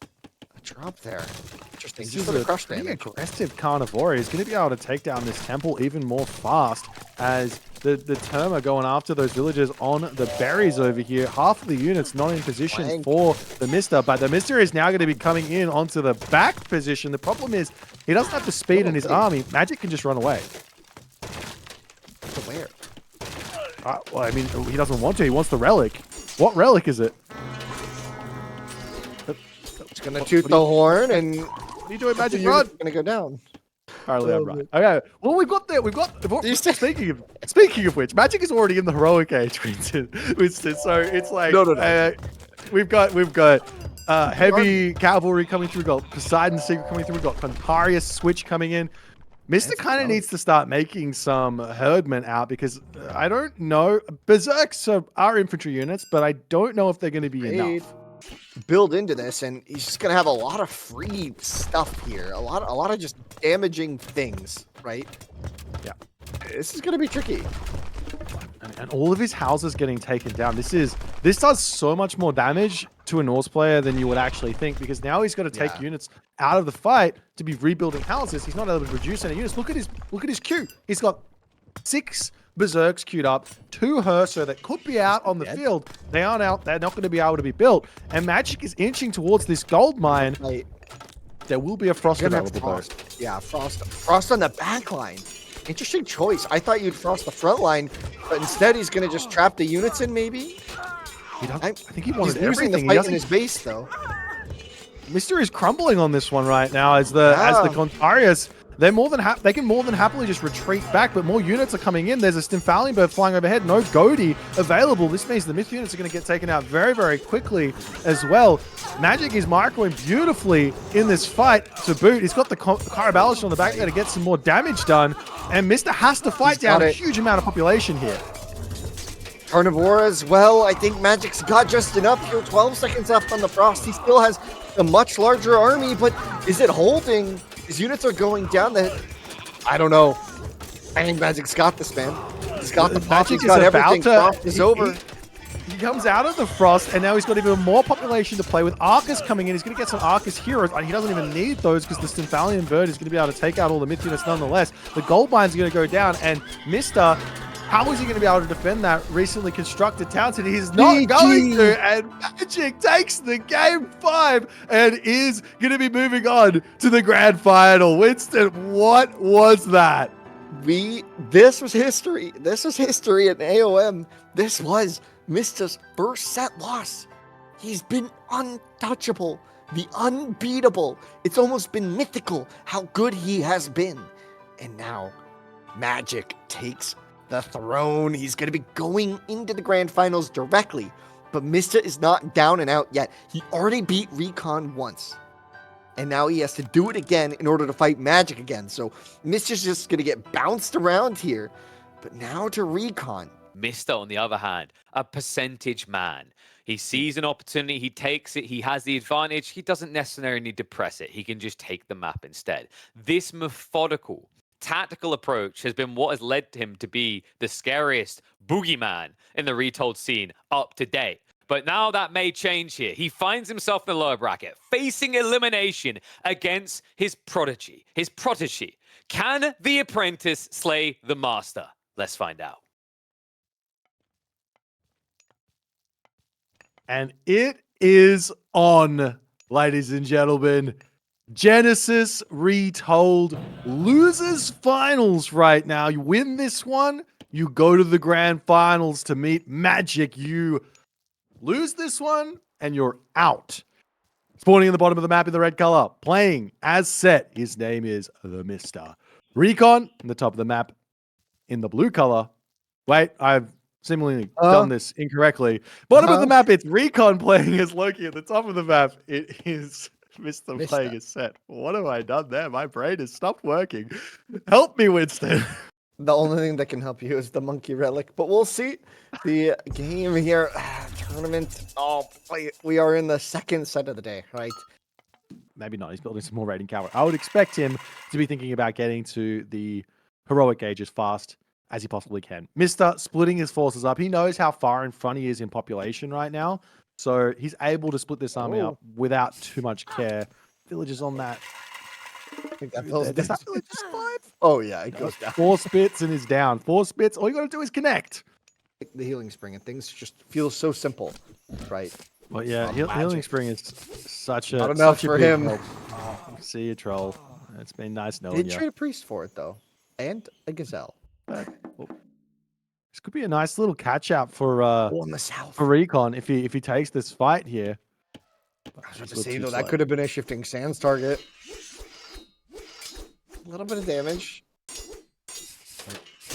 a drop there. Interesting.
This
just
is
for the
a
crush
pretty
damage.
aggressive Carnivore. He's going to be able to take down this temple even more fast as the Terma going after those villagers on the berries over here. Half of the units not in position for the TheMista, but the TheMista is now going to be coming in onto the back position. The problem is he doesn't have the speed in his army. Magic can just run away.
To where?
Well, I mean, he doesn't want to. He wants the relic. What relic is it?
It's going to toot the horn, and
What are you doing, Magic?
it's
Run!
going to go down.
Apparently I'm right. Okay. Well, we've got speaking of which, Magic is already in the heroic age, Winston. So it's like we've got heavy cavalry coming through. We've got Poseidon Secret coming through. We've got Contarius Switch coming in. Mr. kind of needs to start making some herdmen out because I don't know. Berserks are infantry units, but I don't know if they're going to be enough.
Build into this, and he's just gonna have a lot of free stuff here. A lot of just damaging things, right?
Yeah.
This is gonna be tricky.
And all of his houses getting taken down. This does so much more damage to a Norse player than you would actually think, because now he's got to take units out of the fight to be rebuilding houses. He's not able to reduce any units. Look at his queue. He's got 6 Berserks queued up, 2 Herso that could be out on the field. They aren't out. They're not going to be able to be built. And Magic is inching towards this gold mine. There will be a Frost available, though.
Yeah, Frost on the back line. Interesting choice. I thought you'd Frost the front line, but instead he's going to just trap the units in, maybe?
I think he wanted
he's losing
everything.
the fight in his base, though.
Mr. is crumbling on this one right now as the Contarius. They can more than happily just retreat back, but more units are coming in. There's a Stymphalian bird flying overhead. No Goaty available. This means the Myth units are going to get taken out very, very quickly as well. Magic is microing beautifully in this fight to boot. He's got the Carabalish on the back there to get some more damage done, and Mr. has to fight down a huge amount of population here.
Carnivore as well. I think Magic's got just enough here. 12 seconds left on the Frost. He still has a much larger army, but is it holding? His units are going down. I don't know. I think Magic's got this, man. He's got the pop. He's got everything. Frost is over.
He comes out of the Frost, and now he's got even more population to play with. Arcus coming in. He's going to get some Arcus heroes. He doesn't even need those because the Stymphalian bird is going to be able to take out all the Myth units nonetheless. The gold mine's going to go down, and Mr. How is he going to be able to defend that recently constructed town city? He's not going to, and Magic takes the game 5 and is going to be moving on to the grand final. Winston, what was that?
This was history. This was history at AOM. This was Mista's first set loss. He's been untouchable, the unbeatable. It's almost been mythical how good he has been. And now Magic takes the throne. He's going to be going into the grand finals directly, but Mista is not down and out yet. He already beat RecoN once, and now he has to do it again in order to fight Magic again. So Mista's just going to get bounced around here, but now to RecoN.
Mista, on the other hand, a percentage man. He sees an opportunity, he takes it, he has the advantage. He doesn't necessarily need to press it. He can just take the map instead. This methodical, tactical approach has been what has led him to be the scariest boogeyman in the retold scene up to date. But now that may change here. He finds himself in the lower bracket, facing elimination against his protege. Can the apprentice slay the master? Let's find out.
And it is on, ladies and gentlemen. Genesis Retold loses finals right now. You win this one, you go to the grand finals to meet Magic. You lose this one, and you're out. Spawning in the bottom of the map in the red color, playing as set. His name is TheMista. RecoN in the top of the map in the blue color. Wait, I've seemingly done this incorrectly. Bottom of the map, it's RecoN playing as Loki. At the top of the map, it is Mista playing a set. What have I done there? My brain has stopped working. Help me, Winston.
The only thing that can help you is the monkey relic, but we'll see. The game here, tournament. Oh, we are in the second set of the day, right?
Maybe not. He's building some more raiding cavalry. I would expect him to be thinking about getting to the heroic gauge as fast as he possibly can. Mista splitting his forces up. He knows how far in front he is in population right now. So he's able to split this army up without too much care. Villagers on that.
I think that village is 5. Oh yeah, it goes down.
4 spits and is down. 4 spits. All you got to do is connect.
The healing spring and things just feel so simple, right?
But yeah, healing
Magic.
spring is such a
Not enough
such a
for
big
him.
help. Oh, see you, troll. It's been nice
He
knowing
did
you.
trade a priest for it though, and a gazelle.
But, well, this could be a nice little catch up for
Oh, in the south.
RecoN if he takes this fight here.
I was about
He's
to
a little
say
too
though,
slow.
that could have been a shifting sands target. A little bit of damage.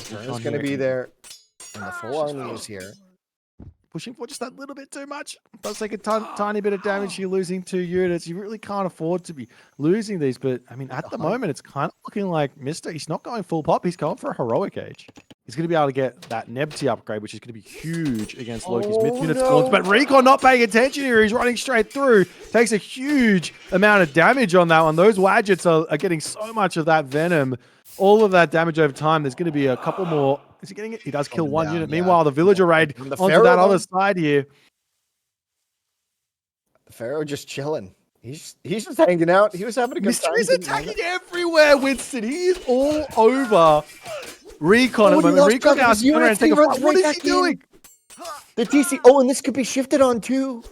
Turn is going to be there, and the full army is here.
Pushing for just that little bit too much. Does take a tiny bit of damage. You're losing 2 units. You really can't afford to be losing these. But I mean, at the moment, it's kind of looking like Mr. He's not going full pop. He's going for a heroic age. He's going to be able to get that Nebty upgrade, which is going to be huge against Loki's mid unit spawns. But RecoN not paying attention here. He's running straight through. Takes a huge amount of damage on that one. Those Wadgets are getting so much of that venom. All of that damage over time. There's going to be a couple more. Is he getting it? He does kill one unit.
Yeah.
Meanwhile, the villager raid
And the
onto
Pharaoh,
that other side here.
The Pharaoh just chilling. He's just hanging out. He was having a good time.
Mystery's attacking everywhere, Winston. He is all over RecoN at the moment. RecoN now is going to take a fight. What is he doing?
The TC. Oh, and this could be shifted on too.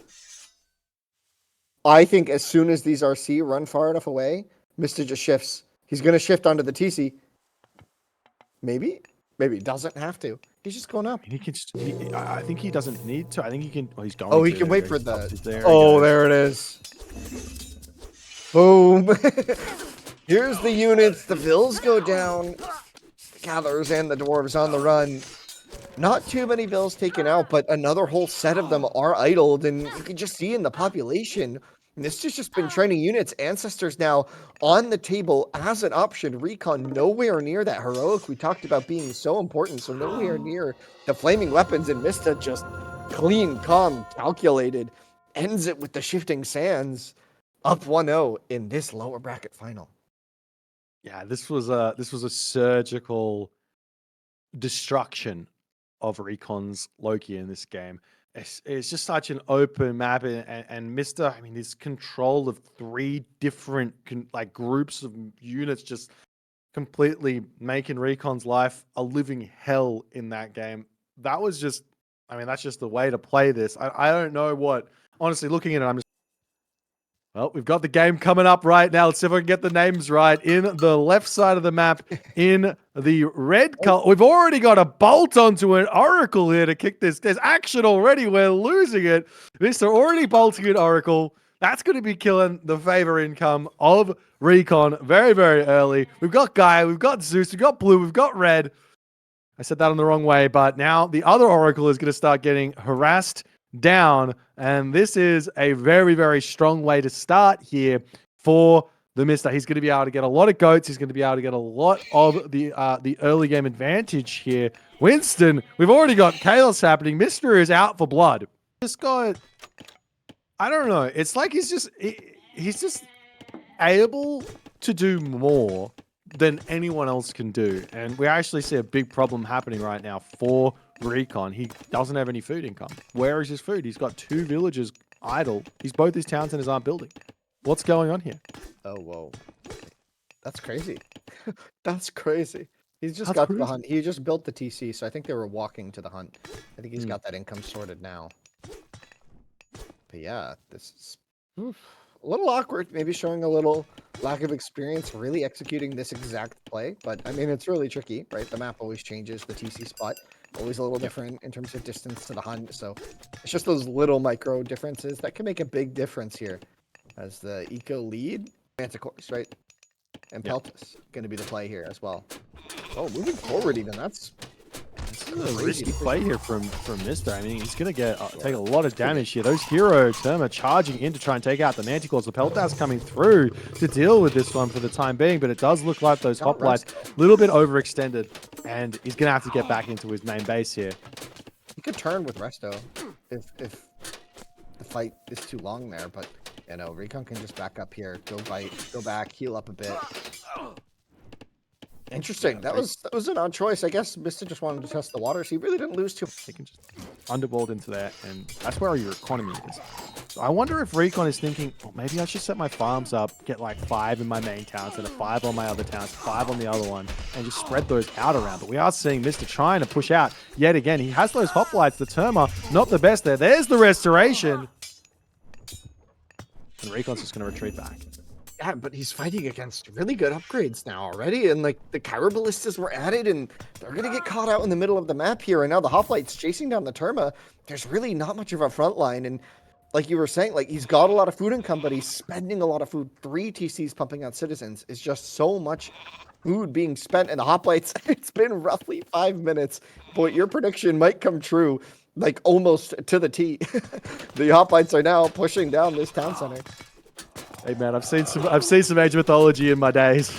I think as soon as these RC run far enough away, Mr. just shifts. He's going to shift onto the TC. Maybe he doesn't have to. He's just going up.
He can. I think he doesn't need to. I think he can. Oh, he's going.
Oh, he
to.
can wait for
He's
the.
there.
Oh, there it is. Boom. Here's the units. The vills go down. The gatherers and the dwarves on the run. Not too many vills taken out, but another whole set of them are idled, and you can just see in the population. And this has just been training units. Ancestors now on the table as an option. RecoN nowhere near that heroic we talked about being so important. So nowhere near the flaming weapons. And Mista just clean, calm, calculated. Ends it with the shifting sands. Up 1-0 in this lower bracket final.
Yeah, this was a surgical destruction of RecoN's Loki in this game. It's just such an open map, and Mr. I mean, this control of 3 different groups of units just completely making RecoN's life a living hell in that game. That was just, I mean, that's just the way to play this. I don't know what, honestly, looking at it, I'm just, well, we've got the game coming up right now. Let's see if I can get the names right. In the left side of the map, in the red color, we've already got a bolt onto an Oracle here to kick this. There's action already. We're losing it. Mr. already bolting an Oracle. That's going to be killing the favor income of RecoN very, very early. We've got Gaia, we've got Zeus, we've got Blue, we've got Red. I said that on the wrong way, but now the other Oracle is going to start getting harassed down, and this is a very, very strong way to start here for TheMista. He's going to be able to get a lot of goats. He's going to be able to get a lot of the early game advantage here. Winston, we've already got chaos happening. Mr. is out for blood. This guy, I don't know. It's like he's just able to do more than anyone else can do, and we actually see a big problem happening right now for RecoN. He doesn't have any food income. Where is his food? He's got 2 villages idle. Both his town centers aren't building. What's going on here?
Oh, whoa. That's crazy. That's crazy. He's just got to the hunt. He just built the TC, so I think they were walking to the hunt. I think he's got that income sorted now. But yeah, this is a little awkward. Maybe showing a little lack of experience really executing this exact play. But I mean, it's really tricky, right? The map always changes. The TC spot always a little different in terms of distance to the hunt. So it's just those little micro differences that can make a big difference here. As the eco lead, Manticore's, right? And Peltus going to be the play here as well. Oh, moving forward even. That's
a risky play here from Mr. I mean, he's going to take a lot of damage here. Those hero term are charging in to try and take out the Manticores. The Peltas coming through to deal with this one for the time being, but it does look like those hoplites a little bit overextended, and he's going to have to get back into his main base here.
He could turn with Resto if the fight is too long there, but you know, RecoN can just back up here, go bite, go back, heal up a bit. Interesting. That was an odd choice. I guess Mista just wanted to test the waters. He really didn't lose too much.
He can just underworld into there, and that's where your economy is. I wonder if RecoN is thinking, well, maybe I should set my farms up, get like 5 in my main town, instead of 5 on my other towns, 5 on the other one, and just spread those out around. But we are seeing Mr. trying to push out yet again. He has those hoplites. The Terma, not the best there. There's the restoration. And RecoN's just going to retreat back.
Yeah, but he's fighting against really good upgrades now already, and like the Kyro Ballistas were added, and they're gonna get caught out in the middle of the map here. And now the hoplites chasing down the Terma. There's really not much of a front line, and like you were saying, like he's got a lot of food income, but he's spending a lot of food. 3 TCs pumping out citizens is just so much food being spent, and the hoplites. It's been roughly 5 minutes. Boy, your prediction might come true, like almost to the T. The hoplites are now pushing down this town center.
Hey man, I've seen some Age mythology in my days.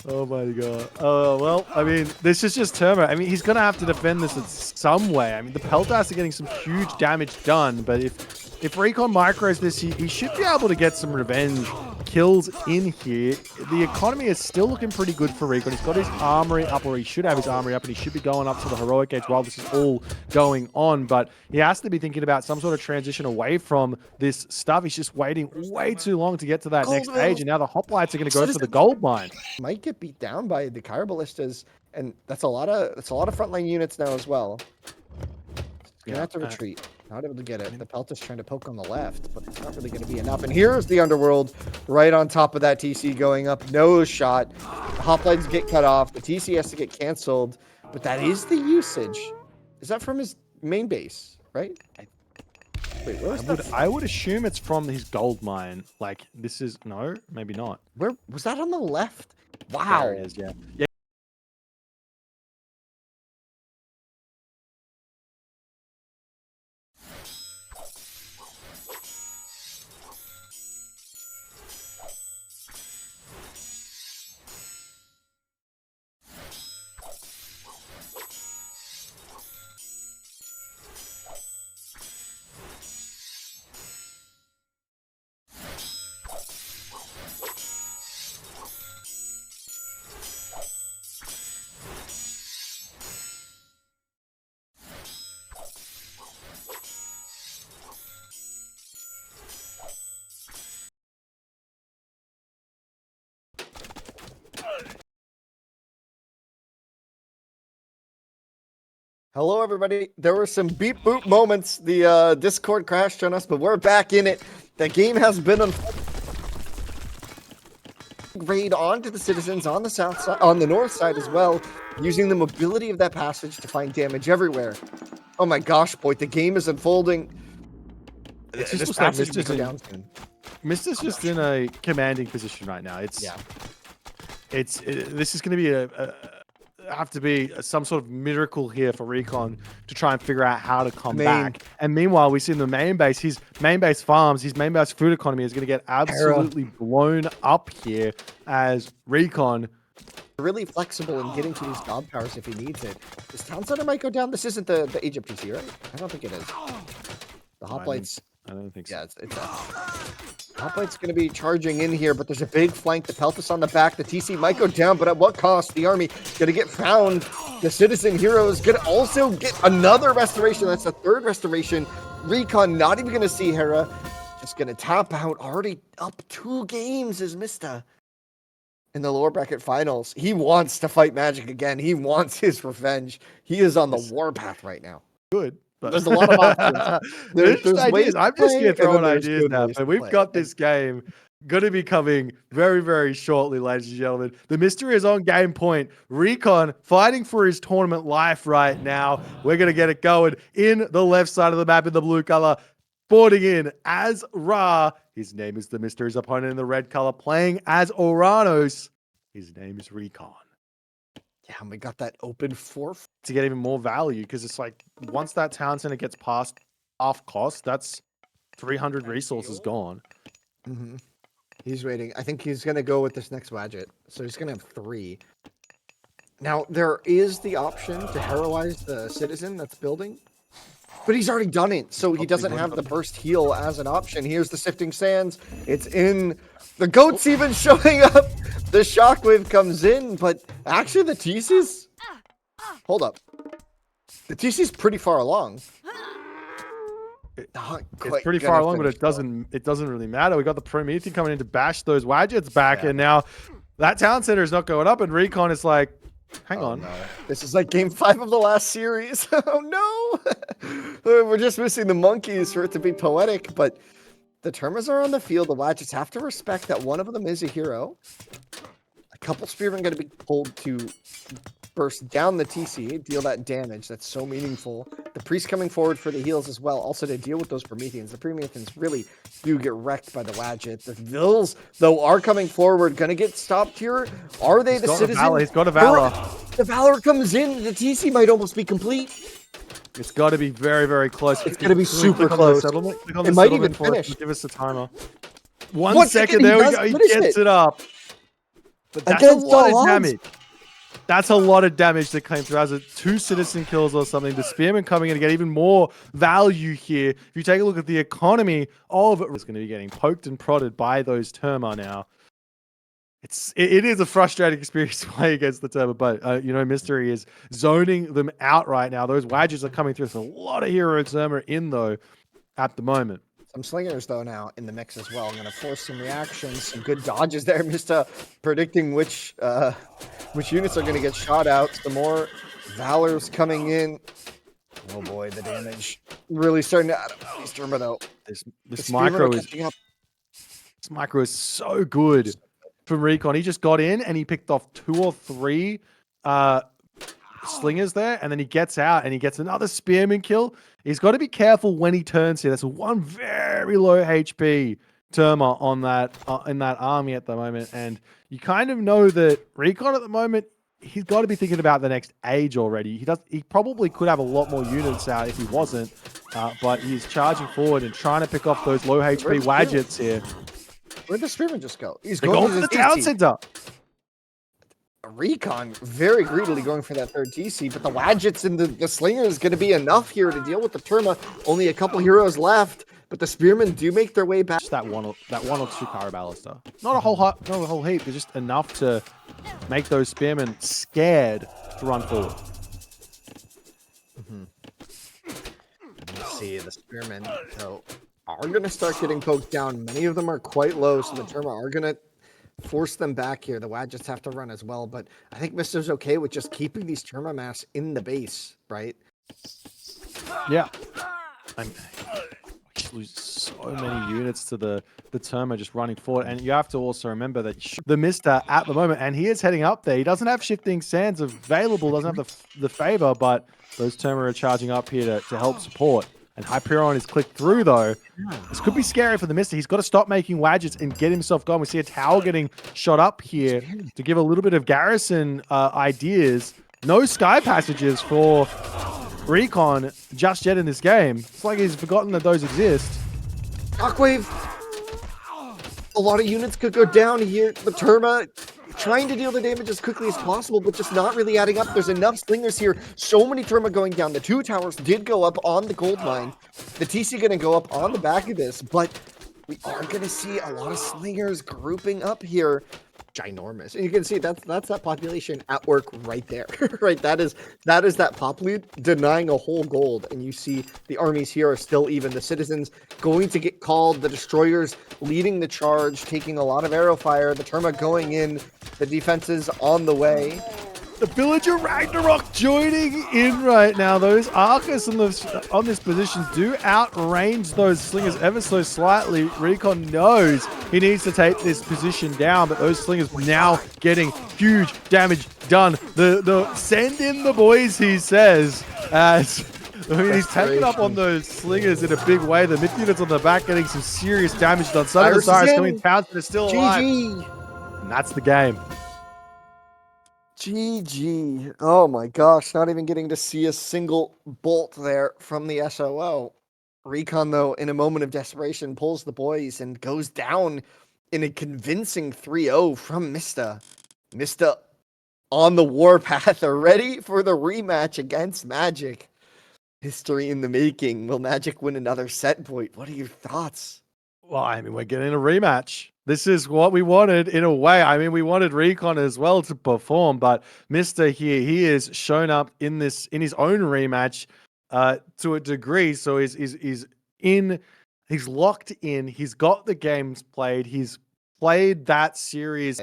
Oh my god. Oh well, I mean, this is just Terma. I mean, he's gonna have to defend this in some way. I mean, the Peltas are getting some huge damage done, but if RecoN micros this, he should be able to get some revenge kills in here. The economy is still looking pretty good for RecoN. He's got his armory up, or he should have his armory up, and he should be going up to the heroic age while this is all going on. But he has to be thinking about some sort of transition away from this stuff. He's just waiting way too long to get to that next stage, and now the hoplites are going to go for the gold mine.
Might get beat down by the Kyro Ballistas, and that's a lot of frontline units now as well. Gonna have to retreat. Not able to get it. The Pelta's trying to poke on the left, but it's not really going to be enough. And here's the Underworld right on top of that TC going up. No shot. The hoplites get cut off. The TC has to get canceled. But that is the usage. Is that from his main base, right? Wait, where was that?
I would assume it's from his gold mine. Like, this is... No, maybe not.
Where was that on the left? Wow.
There it is, yeah. Yeah.
Hello, everybody. There were some beep boop moments. The Discord crashed on us, but we're back in it. The game has been on raid onto the citizens on the south side, on the north side as well, using the mobility of that passage to find damage everywhere. Oh my gosh, boy, the game is unfolding.
It's
This
just like
passage will go
Mister's
down soon.
Mister's just in a commanding position right now. This is going to be have to be some sort of miracle here for RecoN to try and figure out how to come back. And meanwhile, we see in the main base, his main base farms, his main base food economy is going to get absolutely blown up here as RecoN
really flexible in getting to these god powers if he needs it. This town center might go down. This isn't the Egypt TC, right? I don't think it is. The hoplites.
I don't think so.
Yeah, it's Hoplite's going to be charging in here, but there's a big flank. The Peltas on the back. The TC might go down, but at what cost? The army going to get found. The citizen heroes going to also get another restoration. That's the 3rd restoration. RecoN not even going to see Hera. Just going to tap out. Already up 2 games is Mista in the lower bracket finals. He wants to fight Magic again. He wants his revenge. He is on the warpath right now.
Good. But
there's a lot of options.
There's ideas. I'm just here throwing ideas now, but we've got this game going to be coming very, very shortly, ladies and gentlemen. The mystery is on game point. RecoN fighting for his tournament life right now. We're going to get it going in the left side of the map in the blue color. Boarding in as Ra. His name is TheMista. His opponent in the red color playing as Oranos. His name is RecoN.
Yeah, and we got that open 4
to get even more value, because it's like once that town center gets past half cost, that's 300 resources gone.
Mm-hmm. He's waiting. I think he's going to go with this next Wadget. So he's going to have 3. Now, there is the option to heroize the citizen that's building, but he's already done it. So he doesn't have the burst heal as an option. Here's the Sifting Sands. It's in. The goat's even showing up. The shockwave comes in, but actually the TC's... Hold up. The TC's pretty far along. Not
It's
quite
pretty
gonna
far along, but
finish,
it doesn't really matter. We got the Promethean coming in to bash those Wadgets back,
Yeah.
and now that Talent Center is not going up, and RecoN is like, hang
Oh,
on.
no. This is like game 5 of the last series. Oh no! We're just missing the monkeys for it to be poetic, but the Termas are on the field. The Wadgets have to respect that one of them is a hero. A couple Spearmen going to be pulled to burst down the TC, deal that damage. That's so meaningful. The Priest coming forward for the heals as well, also to deal with those Prometheans. The Prometheans really do get wrecked by the Wadget. The Vills, though, are coming forward. Going to get stopped here. Are they the Citizen?
He's got a Valor.
The Valor comes in. The TC might almost be complete.
It's got to be very, very close.
It's going to be super
Click on the
close.
settlement. Click on
It
the
might
settlement
even
for us.
finish.
Give us a timer.
1
1 second. There we go. He gets it up. But that's a
Against
lot
all
of
odds.
damage. That's a lot of damage that came through as a 2 citizen kills or something. The Spearman coming in to get even more value here. If you take a look at the economy of it, it's going to be getting poked and prodded by those Terma now. It is a frustrating experience to play against the Terma, but you know, Mystery is zoning them out right now. Those Wadgets are coming through. There's a lot of hero Terma in though at the moment.
Some slingers, though, now in the mix as well. I'm going to force some reactions, some good dodges there. Mista predicting which units are going to get shot out. Some more Valors coming in. Oh boy, the damage really starting to add up. He's Terma, though.
This micro is so good from RecoN. He just got in and he picked off 2 or 3 slingers there, and then he gets out and he gets another Spearman kill. He's got to be careful when he turns here. That's one very low HP Terma on that in that army at the moment, and you kind of know that RecoN at the moment, he's got to be thinking about the next age already. He probably could have a lot more units out if he wasn't, but he's charging forward and trying to pick off those low HP Wadgets here.
Where'd the Spearman just go? He's
They're
going
going
to
for the Talent Center.
RecoN very greedily going for that third TC, but the Wadgets and the Slinger is going to be enough here to deal with the Terma. Only a couple heroes left, but the Spearmen do make their way back.
Just that one or 2 Paraballister. Not a whole heap. They're just enough to make those Spearmen scared to run forward.
Let's see, the Spearmen though are going to start getting poked down. Many of them are quite low, so the Terma are going to force them back here. The Wadgets have to run as well, but I think Mista's okay with just keeping these Terma mass in the base, right?
Yeah. And we lose so many units to the Terma just running forward. And you have to also remember that TheMista at the moment, and he is heading up there. He doesn't have Shifting Sands available, doesn't have the favor, but those Terma are charging up here to help support. And Hyperion is clicked through, though. This could be scary for the Mista. He's got to stop making Wadgets and get himself going. We see a tower getting shot up here to give a little bit of garrison ideas. No sky passages for RecoN just yet in this game. It's like he's forgotten that those exist.
Shockwave. A lot of units could go down here. The Terma trying to deal the damage as quickly as possible, but just not really adding up. There's enough slingers here. So many Terma going down. The 2 towers did go up on the gold mine. The TC going to go up on the back of this, but we are going to see a lot of slingers grouping up here. Ginormous. And you can see that's that population at work right there. Right, that is that pop lead denying a whole gold, and you see the armies here are still even. The citizens going to get called, the destroyers leading the charge, taking a lot of arrow fire, the Terma going in, the defenses on the way.
The Villager Ragnarok joining in right now. Those Arcus on this position do outrange those slingers ever so slightly. RecoN knows he needs to take this position down, but those slingers now getting huge damage done. The send in the boys, he says, as he's taking up on those slingers in a big way. The mid units on the back getting some serious damage done. Son of Osiris coming down, but still alive.
GG.
And that's the game.
GG. Oh my gosh, not even getting to see a single bolt there from the SOO. RecoN, though, in a moment of desperation, pulls the boys and goes down in a convincing 3-0 from Mista. Mista on the warpath, ready for the rematch against Magic. History in the making. Will Magic win another set point? What are your thoughts?
Well, I mean, we're getting a rematch. This is what we wanted in a way. I mean, we wanted RecoN as well to perform, but Mista here, he is shown up in his own rematch to a degree. So he's in. He's locked in. He's got the games played. He's played that series.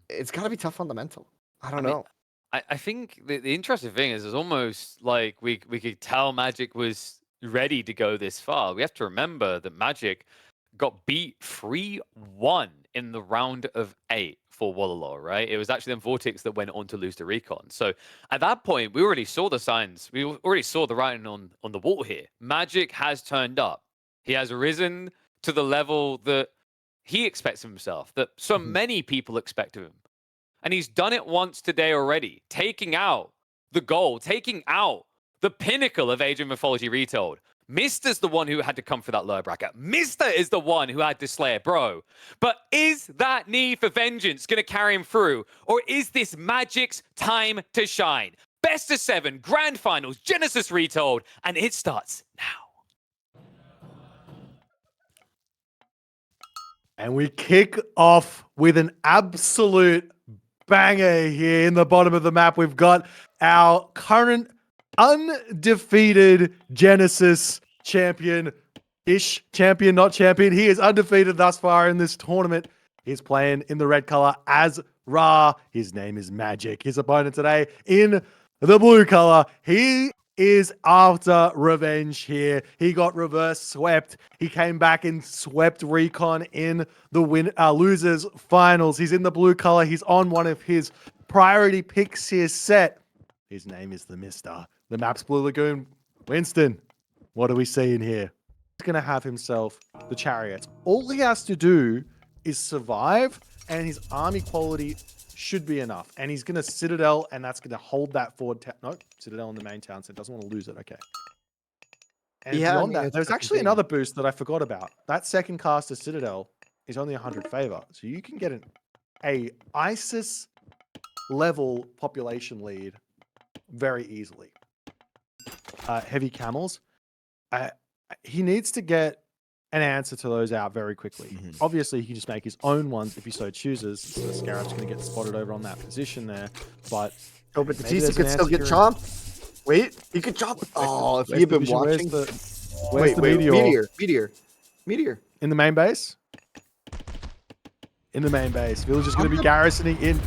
It's got to be tough on the mental. I don't
mean,
know.
I think the interesting thing is, it's almost like we could tell Magic was ready to go this far. We have to remember that Magic got beat 3-1 in the round of 8 for Wallalor, right? It was actually then Vortex that went on to lose to RecoN. So at that point, we already saw the signs. We already saw the writing on the wall here. Magic has turned up. He has risen to the level that he expects of himself, that so many people expect of him. And he's done it once today already, taking out the goal, taking out the pinnacle of Age of Mythology Retold. Mista's the one who had to come for that lower bracket. Mista is the one who had to slay it, bro. But is that need for vengeance going to carry him through? Or is this Magic's time to shine? Best of 7, Grand Finals, Genesis Retold, and it starts now.
And we kick off with an absolute banger here in the bottom of the map. We've got our current undefeated Genesis champion-ish. Champion, not champion. He is undefeated thus far in this tournament. He's playing in the red color as Ra. His name is Magic. His opponent today in the blue color. He is after revenge here. He got reverse swept. He came back and swept RecoN in the losers finals. He's in the blue color. He's on one of his priority picks here set. His name is TheMista. The map's Blue Lagoon. Winston, what are we seeing here? He's going to have himself the chariots. All he has to do is survive, and his army quality should be enough. And he's going to Citadel, and that's going to hold that forward. Nope, Citadel in the main town, so it doesn't want to lose it. Okay. And
Yeah,
beyond that, there's actually another boost that I forgot about. That second cast of Citadel is only 100 favor. So you can get a ISIS level population lead very easily. Heavy camels. He needs to get an answer to those out very quickly. Obviously, he can just make his own ones if he so chooses. So the Scarab's going to get spotted over on that position there. But
the TC could still get chomped. Wait, he could chomp. Oh, if you've been watching.
Where's the
Meteor.
In the main base? In the main base. Villager's going to be garrisoning in.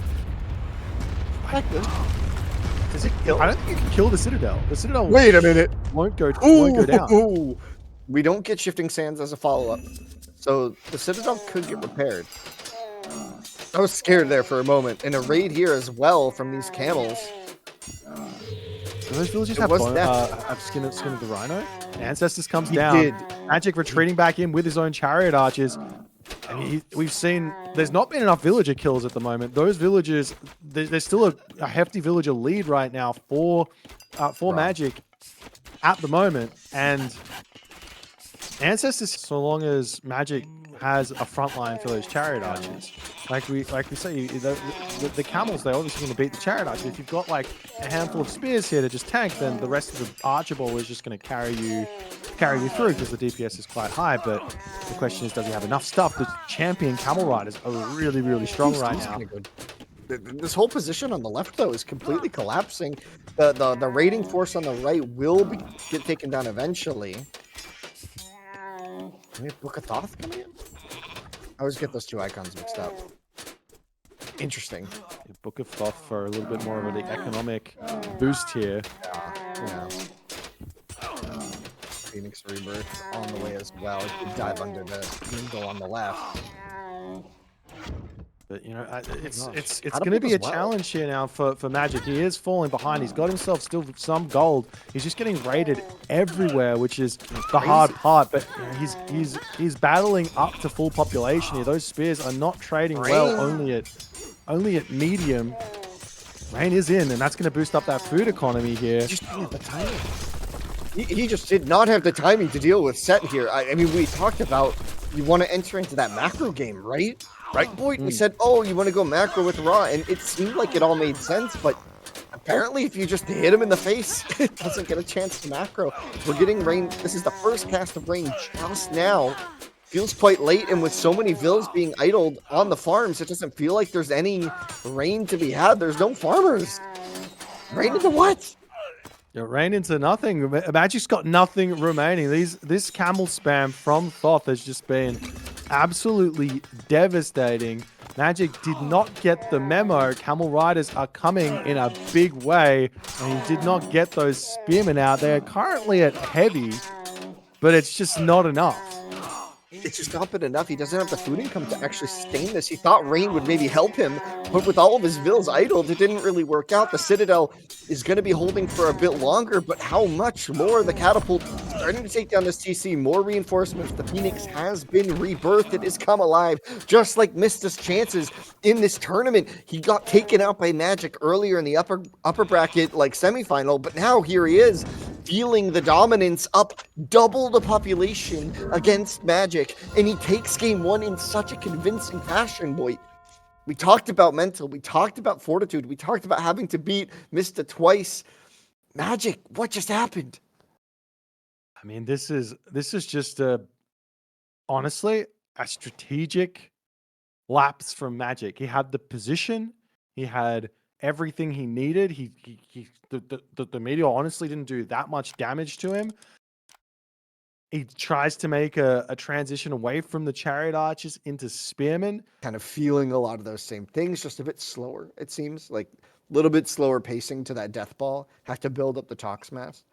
Does it kill? I don't think it can kill the Citadel. The Citadel.
Wait a minute.
Won't go down.
We don't get Shifting Sands as a follow-up, so the Citadel could get repaired. I was scared there for a moment. And a raid here as well from these camels.
Do those villagers have skin of the Rhino? Ancestors comes down. Magic retreating back in with his own chariot archers. And we've seen there's not been enough villager kills at the moment. Those villagers, there's still a hefty villager lead right now for Magic at the moment. And Ancestors, so long as Magic has a front line for those chariot archers, like we say, the camels, they're obviously going to beat the chariot archers. If you've got like a handful of spears here to just tank, then the rest of the archer ball is just going to carry you through because the DPS is quite high. But the question is, does he have enough stuff? The champion camel riders are really, really strong right now.
This whole position on the left, though, is completely collapsing. The raiding force on the right will get taken down eventually. We have Book of Thoth coming in? I always get those two icons mixed up. Interesting.
Book of Thoth for a little bit more of an economic boost here.
Yeah. Phoenix Rebirth on the way as well. It could dive under the window on the left.
But, you know, it's going to be a challenge here now for Magic. He is falling behind. He's got himself still some gold. He's just getting raided everywhere, which is the hard part. But you know, he's battling up to full population here. Those spears are not trading well. Only at medium. Rain is in, and that's going to boost up that food economy here.
Just the timing. He just did not have the timing to deal with Set here. I mean, we talked about you want to enter into that macro game, right? Right, boy? We said, oh, you want to go macro with Ra, and it seemed like it all made sense, but apparently if you just hit him in the face, it doesn't get a chance to macro. We're getting rain. This is the first cast of rain just now. Feels quite late, and with so many vills being idled on the farms, it doesn't feel like there's any rain to be had. There's no farmers. Rain into what?
It ran into nothing. Magic's got nothing remaining. This camel spam from Thoth has just been absolutely devastating. Magic did not get the memo. Camel Riders are coming in a big way, and he did not get those spearmen out. They are currently at heavy, but it's just not enough.
It's just not been enough. He doesn't have the food income to actually sustain this. He thought Rain would maybe help him, but with all of his vills idled, it didn't really work out. The Citadel is going to be holding for a bit longer, but how much more? The Catapult starting to take down this TC. More reinforcements. The Phoenix has been rebirthed. It has come alive, just like Mista's chances in this tournament. He got taken out by Magic earlier in the upper bracket, like semifinal, but now here he is, feeling the dominance, up double the population against Magic, and he takes game one in such a convincing fashion, boy. We talked about mental, we talked about fortitude, we talked about having to beat Mista twice. Magic, what just happened?
I mean, this is just honestly a strategic lapse from Magic. He had the position, he had everything he needed. The meteor honestly didn't do that much damage to him. He tries to make a transition away from the chariot archers into spearmen.
Kind of feeling a lot of those same things, just a bit slower, it seems. Like a little bit slower pacing to that death ball. Have to build up the tox mass.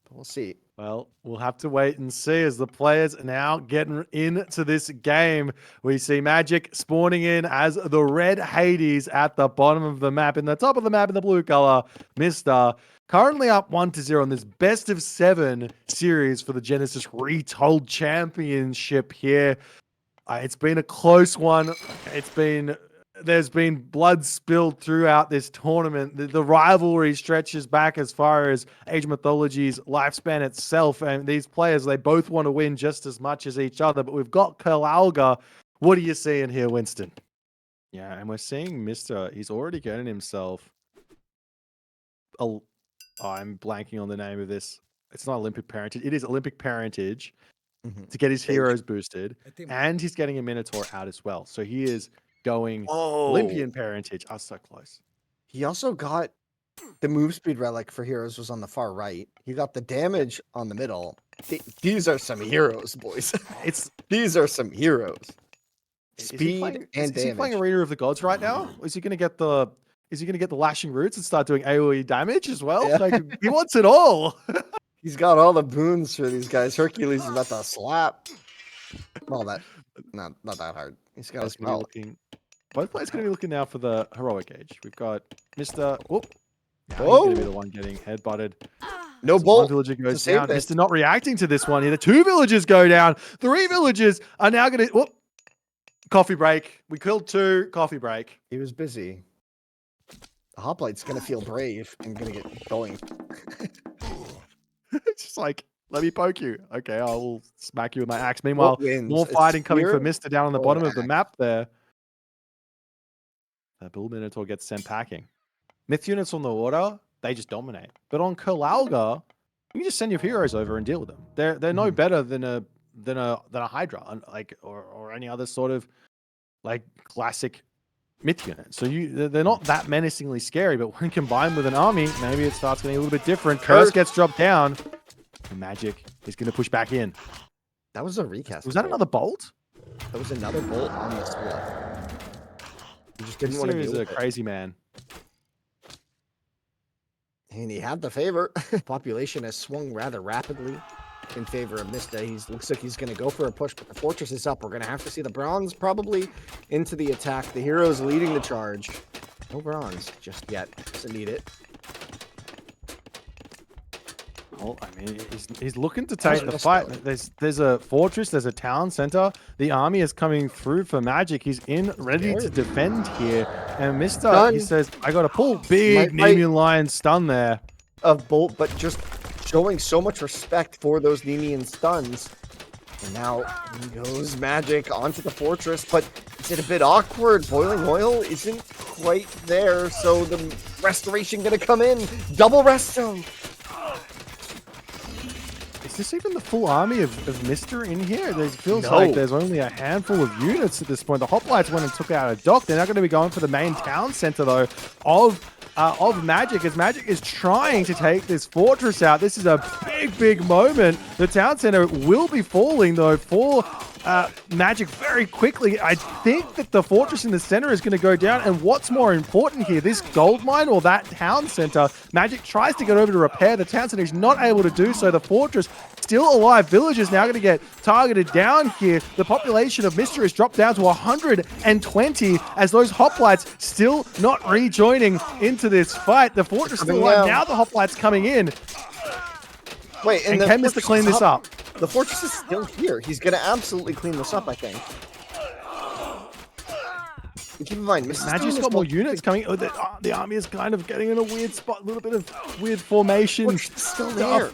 But we'll see.
Well, we'll have to wait and see as the players are now getting into this game. We see Magic spawning in as the red Hades at the bottom of the map. In the top of the map in the blue color, Mista currently up 1-0 in this best of 7 series for the Genesis Retold Championship here. It's been a close one. There's been blood spilled throughout this tournament. The rivalry stretches back as far as Age of Mythology's lifespan itself. And these players, they both want to win just as much as each other. But we've got Kalalga. What are you seeing here, Winston? Yeah, and we're seeing Mista. He's already getting himself... I'm blanking on the name of this. It's not Olympic Parentage. It is Olympic Parentage to get his heroes boosted. And he's getting a Minotaur out as well. So he is... going Olympian parentage. I was so close.
He also got the move speed relic for heroes was on the far right. He got the damage on the middle. These are some heroes, boys. These are some heroes. Speed and damage.
Is he playing a Reader of the Gods right now? Or is he going to get the lashing roots and start doing AoE damage as well? Yeah. Like, he wants it all.
He's got all the boons for these guys. Hercules is about to slap. Well, not that hard. He's got a spell.
Both players going to be looking now for the heroic age. We've got Mista. Whoop. Now he's going to be the one getting headbutted.
No bolt.
One villager goes down. Mista not reacting to this one here. The 2 villagers go down. 3 villagers are now going to... Whoop. Coffee break. We killed 2. Coffee break.
He was busy. The Hoplite's going to feel brave and going to get going.
It's just like... Let me poke you. Okay, I will smack you with my axe. Meanwhile, more fighting coming for Mista down on the bottom of the map there. The Bull Minotaur gets sent packing. Myth units on the water, they just dominate. But on Kalalga, you can just send your heroes over and deal with them. They're no better than a Hydra, or any other sort of like classic myth unit. So they're not that menacingly scary, but when combined with an army, maybe it starts getting a little bit different. Curse gets dropped down. Magic is going to push back in.
That was a recast.
Was that another bolt?
That was another bolt on the split. He just didn't want to deal with it.
Crazy man.
And he had the favor. Population has swung rather rapidly in favor of Mista. Looks like he's going to go for a push, but the fortress is up. We're going to have to see the bronze probably into the attack. The heroes leading the charge. No bronze just yet. Doesn't need it.
Well, I mean, he's looking to take the fight. There's a fortress, there's a town center. The army is coming through for Magic. He's ready to defend here. And Mista, he says, I got to pull. Big Nemean Lion stun there.
Of Bolt, but just showing so much respect for those Nemean stuns. And now goes Magic onto the fortress, but is it a bit awkward? Boiling Oil isn't quite there, so the restoration going to come in. Double resto.
Is this even the full army of Mista in here? It feels like there's only a handful of units at this point. The Hoplites went and took out a dock. They're not going to be going for the main town center, though, of of Magic, as Magic is trying to take this fortress out. This is a big moment. The town center will be falling, though, for Magic very quickly. I think that the fortress in the center is going to go down, and what's more important here, this gold mine or that town center? Magic tries to get over to repair the town center. He's not able to do so. The fortress still alive. Villagers now going to get targeted down here. The population of Mr. has dropped down to 120 as those hoplites still not rejoining into this fight. The fortress still alive. Now the hoplites coming in.
Wait,
and can Mr. clean this up?
The fortress is still here. He's going to absolutely clean this up, I think. And keep in mind,
Magic's got more units coming. Oh, the army is kind of getting in a weird spot. A little bit of weird formation.
Still there.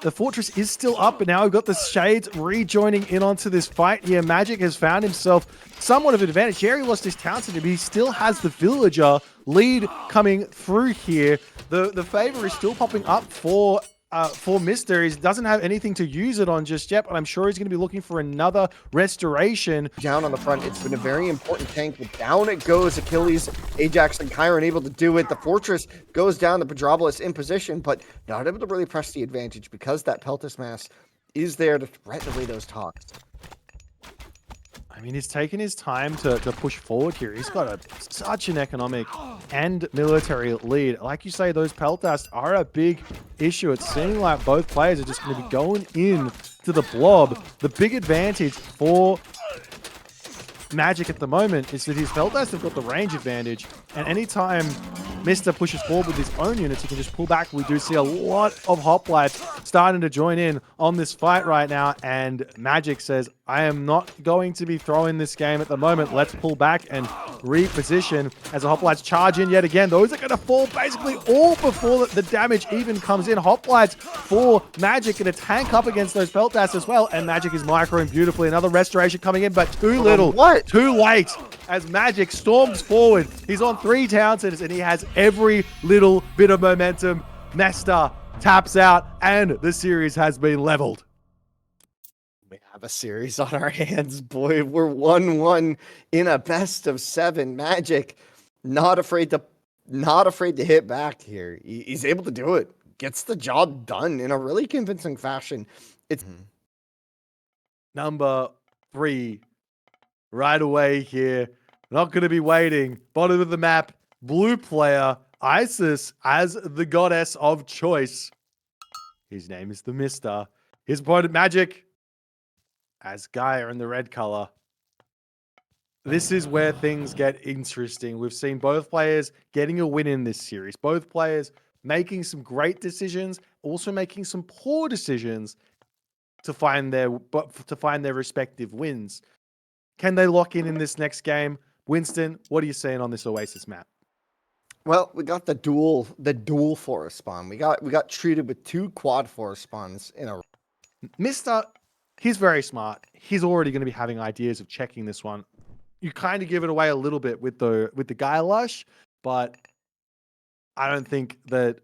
The fortress is still up, but now we've got the Shades rejoining in onto this fight here. Magic has found himself somewhat of an advantage. Jerry lost his town center, but he still has the villager lead coming through here. The favor is still popping up for Mr. He doesn't have anything to use it on just yet, but I'm sure he's going to be looking for another restoration.
Down on the front, it's been a very important tank, but down it goes. Achilles, Ajax, and Chiron able to do it. The fortress goes down, the Pedropolis in position, but not able to really press the advantage because that Peltas Mass is there to threaten away those talks.
I mean, he's taken his time to push forward here. He's got such an economic and military lead. Like you say, those Peltas are a big issue. It's seeming like both players are just going to be going in to the blob. The big advantage for Magic at the moment is that his Peltas have got the range advantage, and anytime Mr. pushes forward with his own units, he can just pull back. We do see a lot of hoplites starting to join in on this fight right now, and Magic says, I am not going to be throwing this game at the moment. Let's pull back and reposition as the hoplites charge in yet again. Those are going to fall basically all before the damage even comes in. Hoplites for Magic going to tank up against those Peltas as well, and Magic is microing beautifully. Another restoration coming in, but too little, too late as Magic storms forward. He's on 3 town centers, and he has every little bit of momentum. Mesta taps out, and the series has been leveled.
We have a series on our hands, boy. We're 1-1 in a best of 7. Magic not afraid to hit back here. He's able to do it. Gets the job done in a really convincing fashion. It's
number 3 right away here. Not going to be waiting. Bottom of the map, blue player, Isis as the goddess of choice. His name is TheMista. His opponent, Magic, as Gaia in the red color. This is where things get interesting. We've seen both players getting a win in this series. Both players making some great decisions, also making some poor decisions to find their respective wins. Can they lock in this next game? Winston, what are you seeing on this Oasis map?
Well, we got the dual forest spawn. We got treated with 2 quad forest spawns in a
Mr. He's very smart. He's already going to be having ideas of checking this one. You kind of give it away a little bit with the Gaia Lush, but I don't think that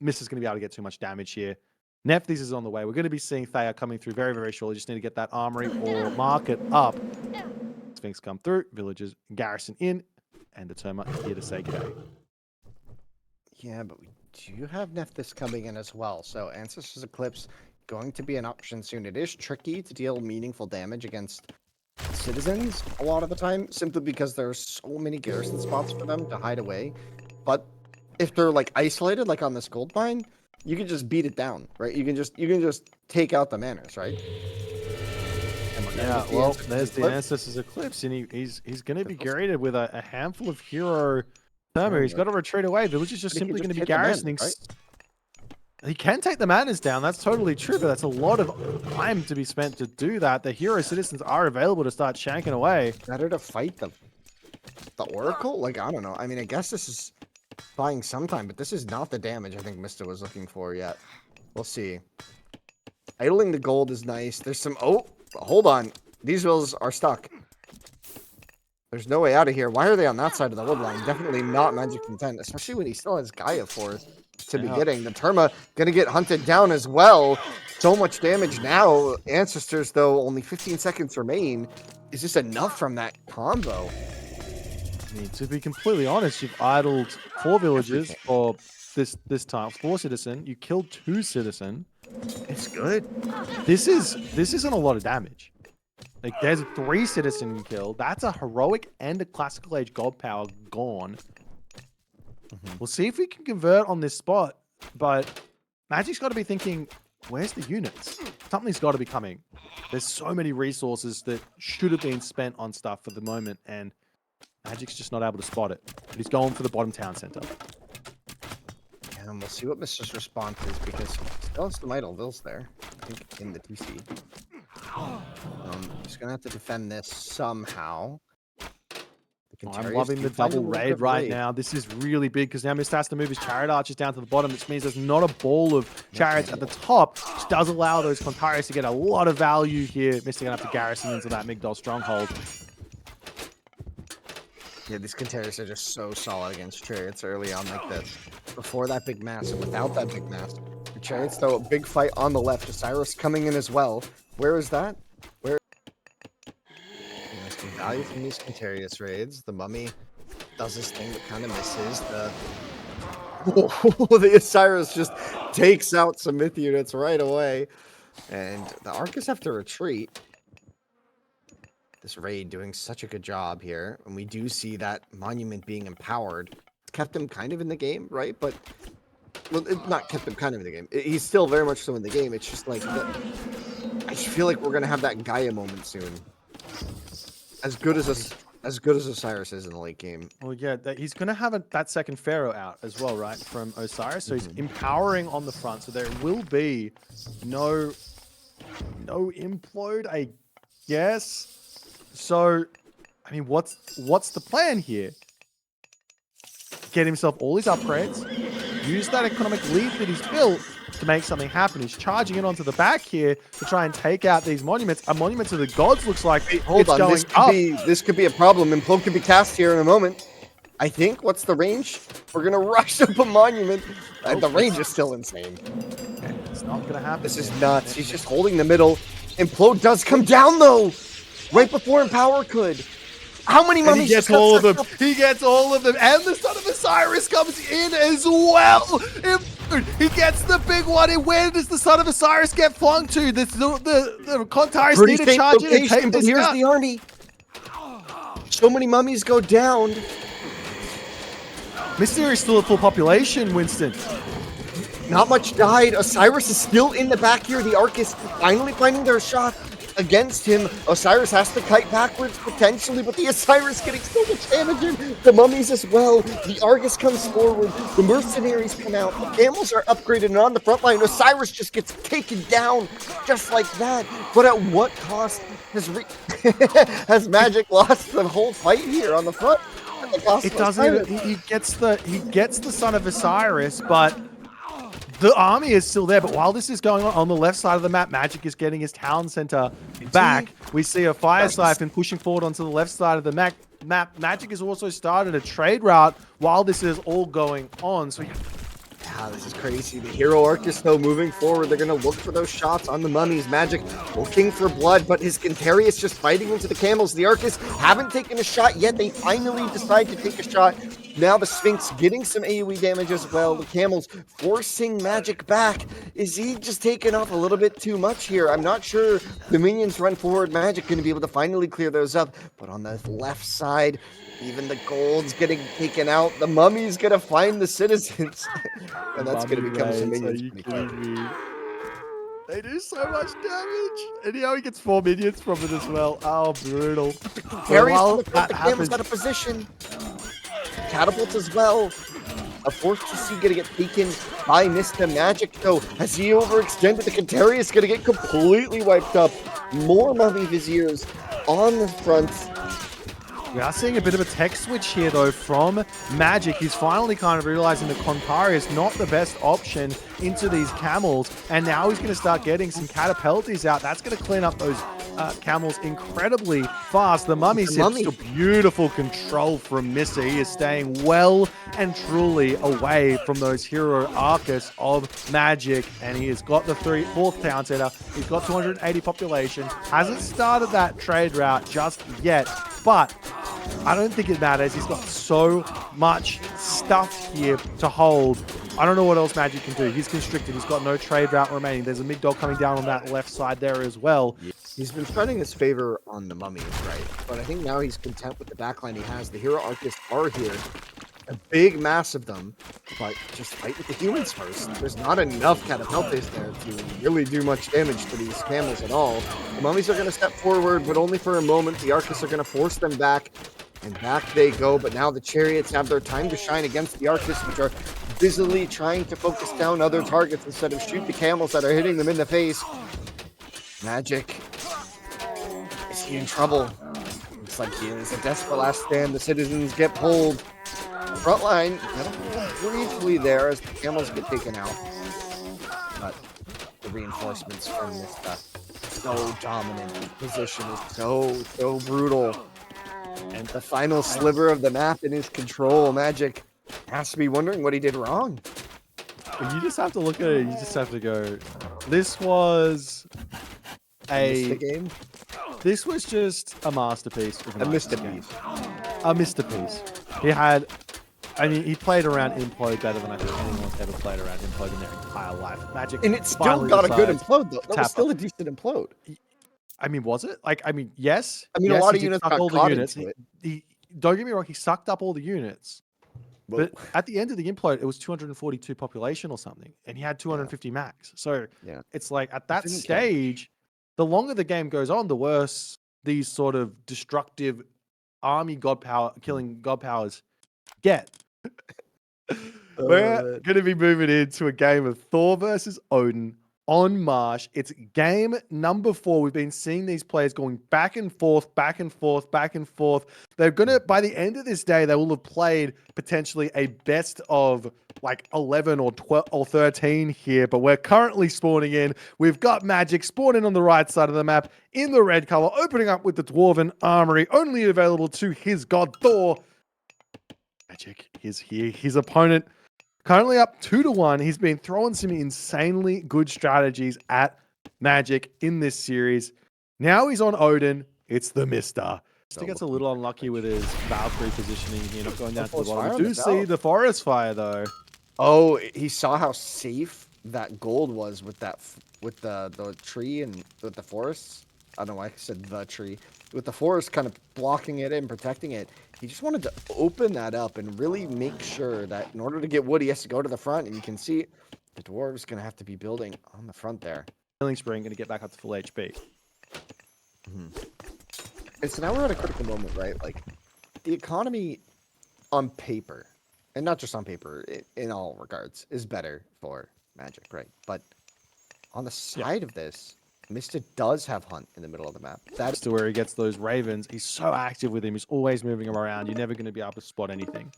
Mr.'s going to be able to get too much damage here. Nephthys is on the way. We're going to be seeing Thea coming through very, very shortly. Just need to get that armory or market up. Sphinx come through. Villagers garrison in. And the Terma here to say g'day.
Yeah, but we do have Nephthys coming in as well. So Ancestor's Eclipse going to be an option soon. It is tricky to deal meaningful damage against citizens a lot of the time, simply because there are so many garrison spots for them to hide away. But if they're like isolated, like on this gold mine, you can just beat it down, right? You can just take out the manors, right?
Yeah, well, there's the Ancestor's Eclipse, and he's going to be greeted with a handful of hero Thermo. He's got to retreat away. Village is just simply going to be garrisoning. He can take the manors down. That's totally true, but that's a lot of time to be spent to do that. The hero citizens are available to start shanking away.
Better to fight the Oracle? Like, I don't know. I mean, I guess this is buying some time, but this is not the damage I think Mista was looking for yet. We'll see. Idling the gold is nice. There's some... Oh, hold on. These wheels are stuck. There's no way out of here. Why are they on that side of the wood line? Definitely not Magic Intent, especially when he still has Gaia Force to be getting. The Terma going to get hunted down as well. So much damage now. Ancestors, though, only 15 seconds remain. Is this enough from that combo?
I mean, to be completely honest, you've idled 4 villagers for this time, 4 citizen. You killed 2 citizen.
It's good.
This isn't a lot of damage. Like, there's a 3 citizen you killed. That's a heroic and a classical age god power gone. We'll see if we can convert on this spot, but Magic's got to be thinking, where's the units? Something's got to be coming. There's so many resources that should have been spent on stuff for the moment, and Magic's just not able to spot it. But he's going for the bottom town center.
And we'll see what Mister's response is, because he still has some idle vills there, I think, in the TC. He's going to have to defend this somehow.
I'm loving the double raid right now. This is really big because now Mista has to move his chariot archers down to the bottom, which means there's not a ball of chariots at the top, which does allow those Contarius to get a lot of value here. Mista gonna have to garrison into that Migdol stronghold.
Yeah, these Contarius are just so solid against chariots early on like this. Before that big mass and without that big mass. The chariots, though, a big fight on the left. Osiris coming in as well. Where is that? Where? Some value from these Contarius raids. The mummy does this thing but kind of misses. The Osiris just takes out some myth units right away. And the Arcus have to retreat. This raid doing such a good job here. And we do see that monument being empowered. It's kept him kind of in the game, right? But, well, it not kept him kind of in the game. He's still very much so in the game. It's just like, I just feel like we're going to have that Gaia moment soon. As good as Osiris is in the late game.
Well, yeah, he's going to have that second Pharaoh out as well, right, from Osiris. So he's empowering on the front. So there will be no implode, I guess. So, I mean, what's the plan here? Get himself all his upgrades, use that economic lead that he's built to make something happen. He's charging it onto the back here to try and take out these monuments. A monument to the gods looks like
Hold on, this could be a problem. Implode could be cast here in a moment. I think. What's the range? We're gonna rush up a monument. The range is still insane.
It's not gonna happen.
This is nuts. He's just holding the middle. Implode does come down though, right before Empower could. How many mummies?
He gets all of them. He gets all of them. And the son of Osiris comes in as well. He gets the big one. And where does the son of Osiris get flung to? The Contarius need to charge in and take this
here's
out.
the army. So many mummies go down.
Mystery is still at full population, Winston.
Not much died. Osiris is still in the back here. The Arcus finally finding their shot against him. Osiris has to kite backwards potentially, but the Osiris getting so much damage in. The mummies as well. The Argus comes forward. The mercenaries come out. The camels are upgraded and on the front line. Osiris just gets taken down just like that. But at what cost has Magic lost the whole fight here on the front?
It doesn't even, he gets the son of Osiris, but the army is still there. But while this is going on the left side of the map, Magic is getting his town center back. We see a fire siphon pushing forward onto the left side of the map. Magic has also started a trade route while this is all going on. So
this is crazy. The Hero Arcus, though, moving forward. They're going to look for those shots on the mummies. Magic looking for blood, but his Contarius just fighting into the camels. The Arcus haven't taken a shot yet. They finally decide to take a shot. Now the Sphinx getting some AoE damage as well. The camels forcing Magic back. Is he just taking off a little bit too much here? I'm not sure. The minions run forward. Magic going to be able to finally clear those up. But on the left side, even the gold's getting taken out. The mummy's going to find the citizens. And that's going to become some minions.
Are you kidding me? They do so much damage. And he gets 4 minions from it as well. Oh, brutal.
Carries the camels out of position. Catapults as well. A fourth TC gonna get taken by Mista. Magic though, has he overextended? The Contarius gonna get completely wiped up. More mummy viziers on the front.
We are seeing a bit of a tech switch here though from Magic. He's finally kind of realizing that Contarius is not the best option into these camels, and now he's going to start getting some catapulties out. That's going to clean up those camels incredibly fast. The mummy sits to beautiful control from Mista. He is staying well and truly away from those Hero Arcus of Magic, and he has got the 4th town center. He's got 280 population. Hasn't started that trade route just yet, but I don't think it matters. He's got so much stuff here to hold. I don't know what else Magic can do. He's constricted. He's got no trade route remaining. There's a mid dog coming down on that left side there as well.
He's been spreading his favor on the mummies, right? But I think now he's content with the backline he has. The hero artists are here. A big mass of them, but just fight with the humans first. There's not enough catapultes there to really do much damage to these camels at all. The mummies are going to step forward, but only for a moment. The Arcus are going to force them back, and back they go. But now the chariots have their time to shine against the Arcus, which are busily trying to focus down other targets instead of shoot the camels that are hitting them in the face. Magic. Is he in trouble? Looks like he is. A desperate last stand. The citizens get pulled. Frontline briefly there as the camels get taken out. But the reinforcements from TheMista, so dominant. The position is so brutal. And the final sliver of the map in his control. Magic has to be wondering what he did wrong.
You just have to look at it. You just have to go, this was
TheMista game?
This was just a masterpiece.
A masterpiece.
A masterpiece. He had, I mean, he played around Implode better than I think anyone's ever played around Implode in their entire life. Magic,
And it still
finally
got a good
decides
implode, though. That
tap
was still
up.
a decent implode.
I mean, was it? Like, I mean, yes.
I mean,
yes,
a lot
he
of
did
units
suck
got
all the
caught
units.
into it.
He, don't get me wrong, he sucked up all the units.
Well,
But at the end of the implode, it was 242 population or something, and he had 250 max. So
yeah.
it's like at that
didn't
stage, the longer the game goes on, the worse these sort of destructive army god power killing god powers get. We're going to be moving into a game of Thor versus Odin on Marsh. It's game number 4. We've been seeing these players going back and forth, back and forth, back and forth. They're going to, by the end of this day, they will have played potentially a best of like 11 or 12 or 13 here, but we're currently spawning in. We've got Magic spawning on the right side of the map in the red color, opening up with the Dwarven Armory, only available to his god Thor. Magic is here. His opponent currently up 2-1. He's been throwing some insanely good strategies at Magic in this series. Now he's on Odin. It's TheMista. He gets a little unlucky with his Valkyrie positioning here, not going down to the bottom. We do see the forest fire though.
Oh, he saw how safe that gold was with that with the tree and with the forests. I don't know why I said the tree. With the forest kind of blocking it and protecting it. He just wanted to open that up and really make sure that in order to get wood, he has to go to the front. And you can see the dwarves going to have to be building on the front there.
Healing Spring going to get back up to full HP.
And so now we're at a critical moment, right? Like, the economy on paper, and not just on paper, in all regards, is better for Magic, right? But on the side of this, TheMista does have Hunt in the middle of the map.
That's to where he gets those ravens. He's so active with him. He's always moving him around. You're never going to be able to spot anything.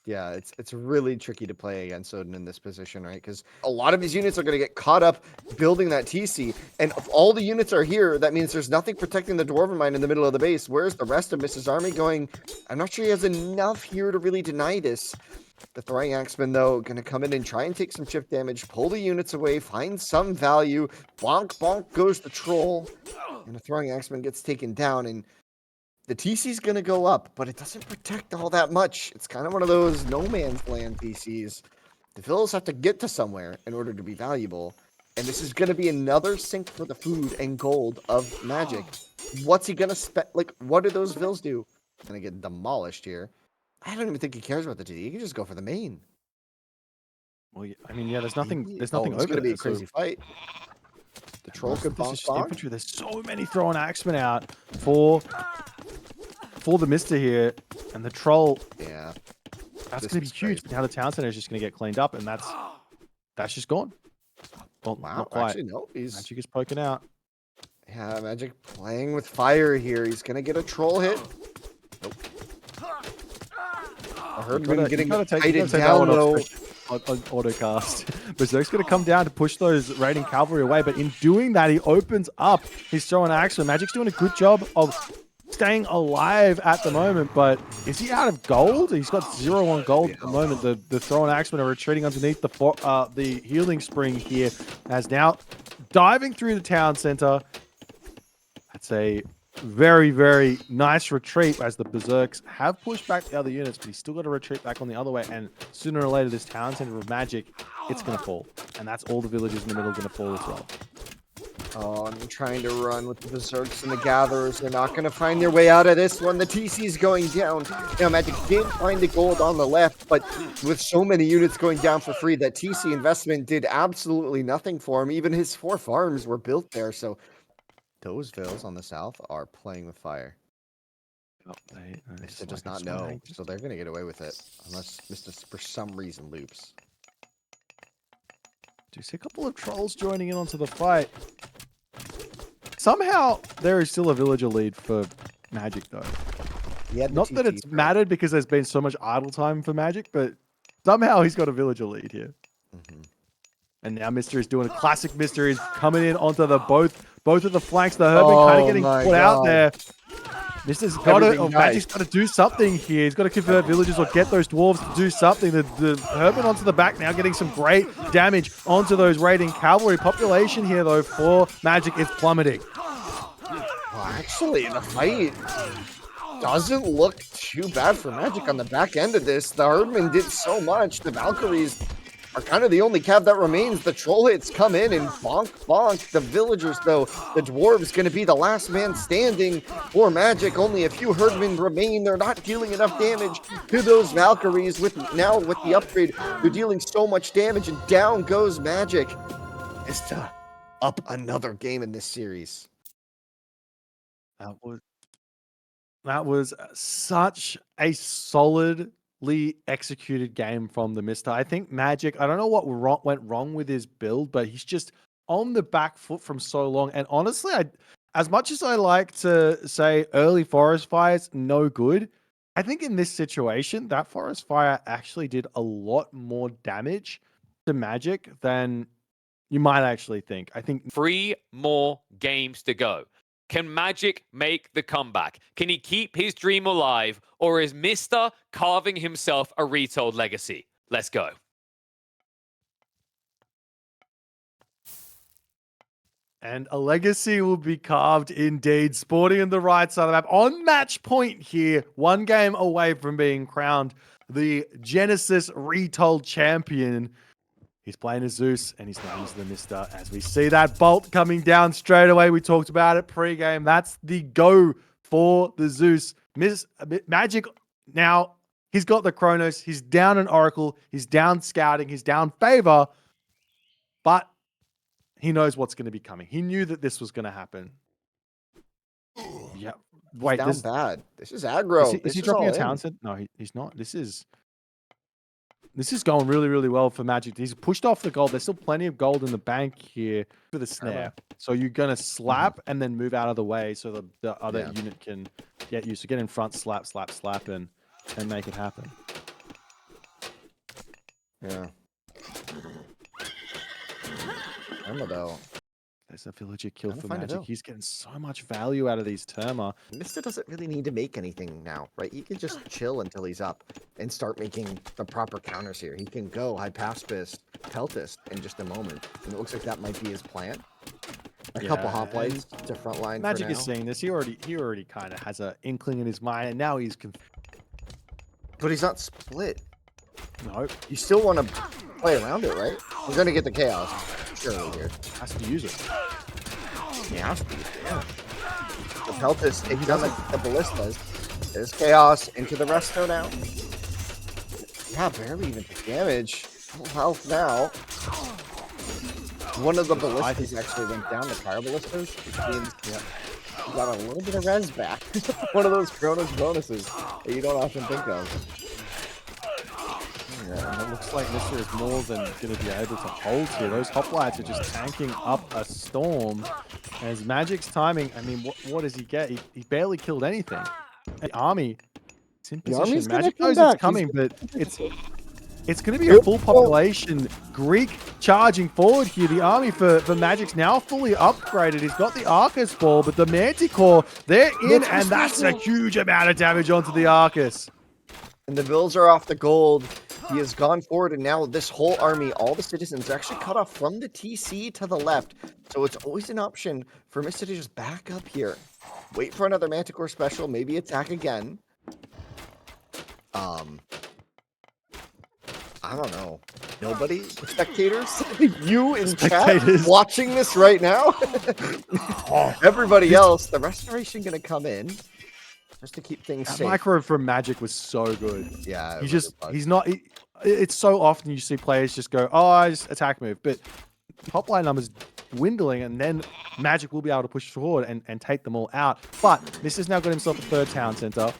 Yeah, it's really tricky to play against Odin in this position, right? Because a lot of his units are going to get caught up building that TC. And if all the units are here, that means there's nothing protecting the Dwarven Mine in the middle of the base. Where's the rest of Mrs. Army going? I'm not sure he has enough here to really deny this. The Throwing Axeman, though, going to come in and try and take some chip damage, pull the units away, find some value. Bonk, bonk goes the Troll. And the Throwing Axeman gets taken down, and the TC's going to go up, but it doesn't protect all that much. It's kind of one of those no man's land TCs. The villas have to get to somewhere in order to be valuable. And this is going to be another sink for the food and gold of Magic. What's he going to spend? Like, what do those villas do? Going to get demolished here. I don't even think he cares about the TC. He can just go for the main.
Well, I mean, yeah, there's nothing
It's
over
going to be
there,
a crazy fight. The Troll could
this
bonk
is just
bonk.
infantry. There's so many throwing axemen out for TheMista here, and the Troll.
Yeah.
That's
This
going to be
is
huge.
crazy.
But now the town center is just going to get cleaned up, and that's just gone. Well,
Wow.
not quite.
Actually, no.
Magic is poking out.
Yeah, Magic playing with fire here. He's going to get a Troll hit. Nope. I heard him getting guided down low.
On autocast. Berserk's going to come down to push those raiding cavalry away, but in doing that, he opens up his throwing axe. Magic's doing a good job of staying alive at the moment, but is he out of gold? He's got 0 on gold at the moment. The throwing axemen are retreating underneath the healing spring here, as now diving through the town center. That's a very, very nice retreat as the Berserks have pushed back the other units, but he's still got to retreat back on the other way. And sooner or later, this town center of Magic, it's going to fall. And that's all the villages in the middle going to fall as well.
Oh, I'm trying to run with the Berserks and the Gatherers. They're not going to find their way out of this one. The TC's going down. Now, Magic did find the gold on the left, but with so many units going down for free, that TC investment did absolutely nothing for him. Even his 4 farms were built there, so those vills on the south are playing with fire.
Oh,
Mista does not know, so they're going to get away with it, unless Mista for some reason loops.
Do you see a couple of trolls joining in onto the fight? Somehow, there is still a villager lead for Magic, though. Not that it's mattered because there's been so much idle time for Magic, but somehow he's got a villager lead here. And now Mista is doing a classic Mista. He's coming in onto the both of the flanks. The Herman kind of getting put out there. Mista's got to, Magic's got to do something here. He's got to convert villagers or get those dwarves to do something. The Herman onto the back now, getting some great damage onto those raiding cavalry. Population here, though, for Magic is plummeting.
Well, actually, the fight doesn't look too bad for Magic on the back end of this. The Herdman did so much. The Valkyries are kind of the only cav that remains. The troll hits come in and bonk, bonk. The villagers, though, the dwarves going to be the last man standing for Magic. Only a few herdmen remain. They're not dealing enough damage to those Valkyries. With the upgrade, they're dealing so much damage, and down goes Magic. Mista up another game in this series.
That was such a solidly executed game from the Mista. I think Magic, I don't know what went wrong with his build, but he's just on the back foot from so long. And honestly, as much as I like to say early forest fires, no good, I think in this situation, that forest fire actually did a lot more damage to Magic than you might actually think. I think
3 more games to go. Can Magic make the comeback? Can he keep his dream alive? Or is Mista carving himself a retold legacy? Let's go.
And a legacy will be carved indeed. Sporting in the right side of the map. On match point here. 1 game away from being crowned the Genesis retold champion. He's playing as Zeus, and he's now using the Mista. As we see that bolt coming down straight away. We talked about it pre-game. That's the go for the Zeus. Magic, now, he's got the Chronos. He's down an Oracle. He's down Scouting. He's down Favor. But he knows what's going to be coming. He knew that this was going to happen. Yeah. Wait,
down bad. This is aggro.
Is he dropping a Townsend? No, he's not. This is going really, really well for Magic. He's pushed off the gold. There's still plenty of gold in the bank here for the snare. So you're going to slap and then move out of the way so the other unit can get you. So get in front, slap, slap, slap, and make it happen.
Yeah. Terma, though.
There's a villager kill for Magic. He's getting so much value out of these Terma.
Mista doesn't really need to make anything now, right? He can just chill until he's up and start making the proper counters here. He can go Hypaspist, Peltist in just a moment. And it looks like that might be his plan. A couple hoplites to front line.
Magic is seeing this. He already kind of has an inkling in his mind, and now he's
but he's not split.
No.
You still want to play around it, right? He's going to get the chaos. Surely here.
Has to use it.
He has to. Yeah. The Peltist, if he doesn't, the Ballistas. There's chaos into the resto now. Yeah, barely even damage. Full health now. One of the Ballistas actually went down, the Fire Ballistas, which means you got a little bit of res back. One of those Kronos bonuses that you don't often think of.
Yeah, and it looks like Mista is more than going to be able to hold here. Those hoplites are just tanking up a storm. As Magic's timing, I mean, what does he get? He barely killed anything. The army, it's in position. Magic knows it's coming, but it's going to be a full population. Greek charging forward here. The army for Magic's now fully upgraded. He's got the Arcus ball, but the Manticore, they're in, and that's a huge amount of damage onto the Arcus.
And the bills are off the gold. He has gone forward, and now this whole army, all the citizens, are actually cut off from the TC to the left. So it's always an option for Mista to just back up here. Wait for another Manticore special, maybe attack again. I don't know. Nobody? The spectators? You in
Spectators.
chat watching this right now? Everybody else, the restoration gonna come in just to keep things
That
safe.
micro from Magic was so good.
Yeah,
He's not. It's so often you see players just go, oh, I just attack move, but top line numbers dwindling, and then Magic will be able to push forward and take them all out. But this has now got himself a third town center,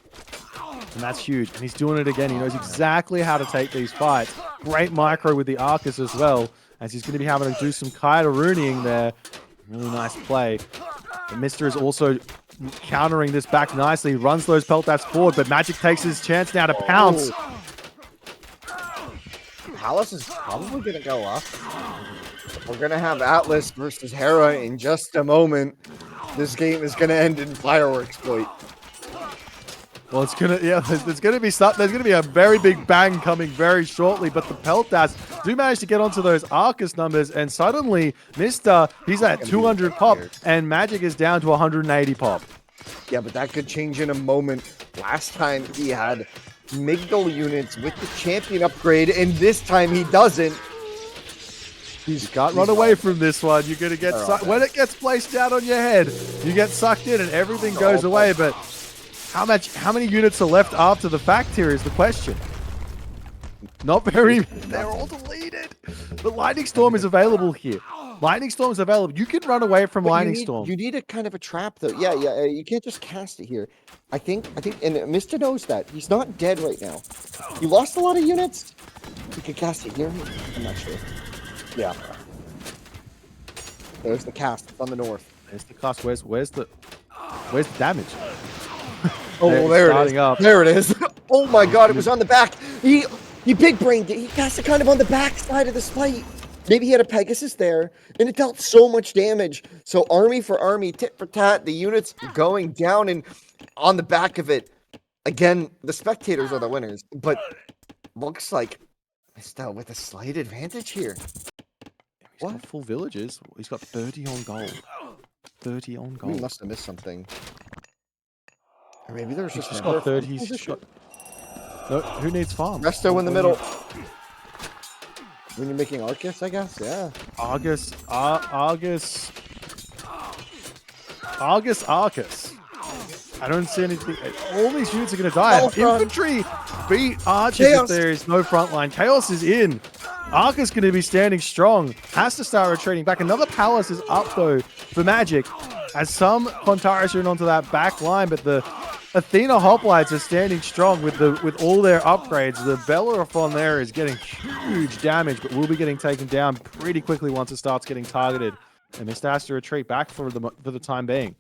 and that's huge. And he's doing it again. He knows exactly how to take these fights. Great micro with the Arcus as well, as he's going to be having to do some Kaida Rooneying there. Really nice play. TheMista is also countering this back nicely. He runs those Peltats forward, but Magic takes his chance now to pounce.
Palace is probably going to go up. We're going to have Atlas versus Hera in just a moment. This game is going to end in fireworks exploit.
Well, it's gonna, yeah, there's gonna be something. There's gonna be a very big bang coming very shortly. But the Peltats do manage to get onto those Arcus numbers, and suddenly Mista, he's at 200 pop, and Magic is down to 180 pop.
Yeah, but that could change in a moment. Last time he had Migdal units with the champion upgrade, and this time he doesn't.
You can't run away from this one. You're gonna get sucked when it gets placed down on your head. You get sucked in, and everything goes away. But how many units are left after the fact here is the question. Not very. They're all deleted. But Lightning Storm is available here. Lightning Storm is available. You can run away from Lightning Storm.
You need a kind of a trap, though. Yeah. You can't just cast it here. I think, and Mr. knows that. He's not dead right now. He lost a lot of units. He could cast it here. I'm not sure. Yeah. There's the cast. It's on the north.
There's the cast. Where's the damage?
Oh, well, there it is. There it is. Oh my God! It was on the back. He big brained it. He cast it kind of on the back side of the spite. Maybe he had a Pegasus there, and it dealt so much damage. So army for army, tit for tat, the units going down, and on the back of it, again, the spectators are the winners. But looks like Mista with a slight advantage here.
He's got full villages. He's got 30 on gold. 30 on gold.
We must have missed something. Or maybe there's just
got 30. He's got. No, who needs farm?
Resto in the middle. When you're making Arcus, I guess. Yeah.
Argus. I don't see anything. All these units are going to die. Infantry beat archers if there is no front line. Chaos is in. Arcus going to be standing strong. Has to start retreating back. Another palace is up though for Magic, as some Pontaris are in onto that back line, but the Athena hoplites are standing strong with all their upgrades. The Bellerophon there is getting huge damage, but will be getting taken down pretty quickly once it starts getting targeted. And Mista has to retreat back for the time being.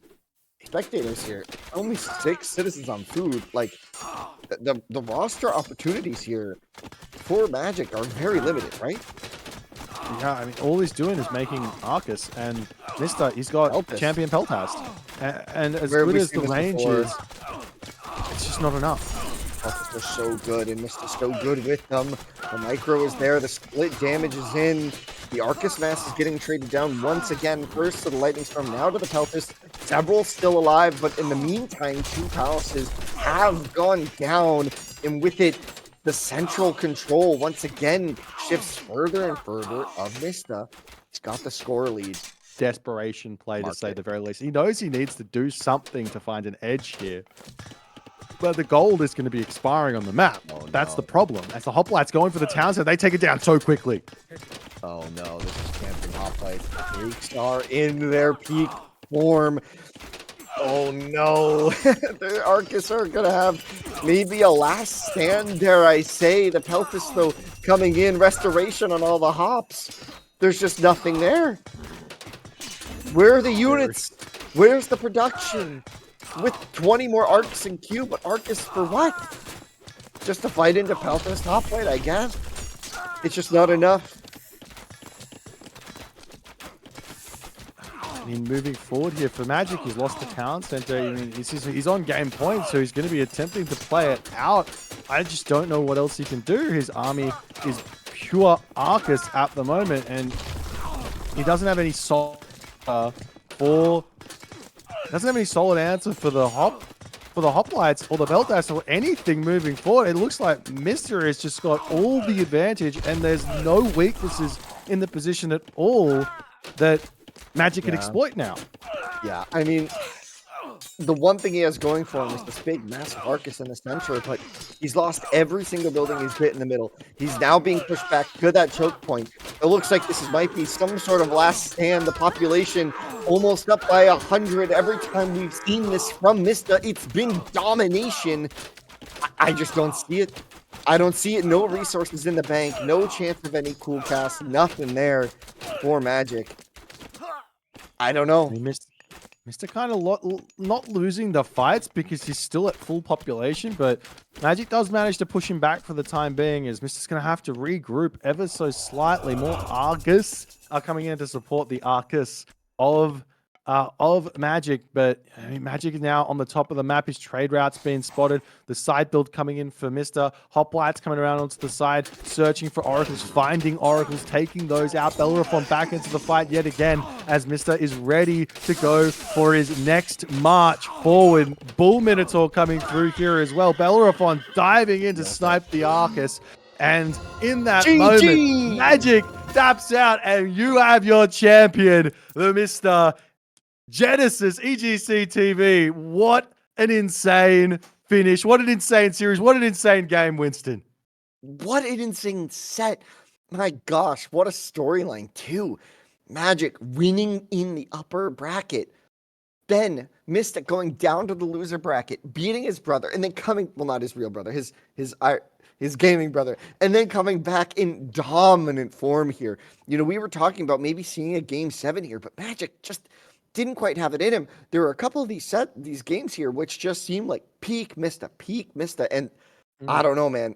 Spectators here. Only 6 citizens on food. Like the roster opportunities here for Magic are very limited, right?
Yeah, I mean, all he's doing is making Arcus, and Mista, he's got Champion Peltast. And as good as the range is, it's just not enough.
Peltasts are so good, and Mista's so good with them. The micro is there, the split damage is in. The Arcus mass is getting traded down once again. First to the Lightning Storm, now to the Peltast. Several still alive, but in the meantime, 2 palaces have gone down, and with it, the central control once again shifts further and further of Mista. He's got the score lead.
Desperation play, to say the very least. He knows he needs to do something to find an edge here. But the gold is going to be expiring on the map. That's the problem. As the hoplites going for the town, so they take it down so quickly.
Oh no, this is Champion Hoplite. The Greeks are in their peak form. Oh no, the Arcus are gonna have maybe a last stand, dare I say. The Peltas though coming in, restoration on all the hops. There's just nothing there. Where are the units? Where's the production? With 20 more Arcs in queue, but Arcus for what? Just to fight into Peltas Hoplite, I guess. It's just not enough.
I mean, moving forward here for Magic, he's lost the town center. I mean, he's on game point, so he's going to be attempting to play it out. I just don't know what else he can do. His army is pure Arcus at the moment, and he doesn't have any for doesn't have any solid answer for the hoplites or the belt dash or anything moving forward. It looks like Mr. has just got all the advantage, and there's no weaknesses in the position at all that Magic can exploit now.
Yeah, I mean, the one thing he has going for him is this big, massive Arcus in the center, but he's lost every single building he's hit in the middle. He's now being pushed back to that choke point. It looks like this might be some sort of last stand. The population almost up by 100. Every time we've seen this from Mista, it's been domination. I just don't see it. I don't see it. No resources in the bank. No chance of any cool cast. Nothing there for Magic. I don't know.
He missed. Mr. kind of not losing the fights because he's still at full population, but Magic does manage to push him back for the time being, as Mr.'s going to have to regroup ever so slightly. More Argus are coming in to support the Arcus of Magic, but I mean, Magic is now on the top of the map. His trade routes being spotted. The side build coming in for Mr. Hoplites coming around onto the side, searching for Oracles, finding Oracles, taking those out. Bellerophon back into the fight yet again as Mr. is ready to go for his next march forward. Bull Minotaur coming through here as well. Bellerophon diving in to snipe the Arcus. And in that moment, Magic taps out, and you have your champion, the Mr. Genesis EGC TV. What an insane finish. What an insane series. What an insane game, Winston.
What an insane set. My gosh, what a storyline, too. Magic winning in the upper bracket. Then Mista going down to the loser bracket, beating his brother, and then coming, well, not his real brother, his gaming brother, and then coming back in dominant form here. You know, we were talking about maybe seeing a game 7 here, but Magic just didn't quite have it in him. There were a couple of these games here which just seemed like peak Mista, and I don't know, man.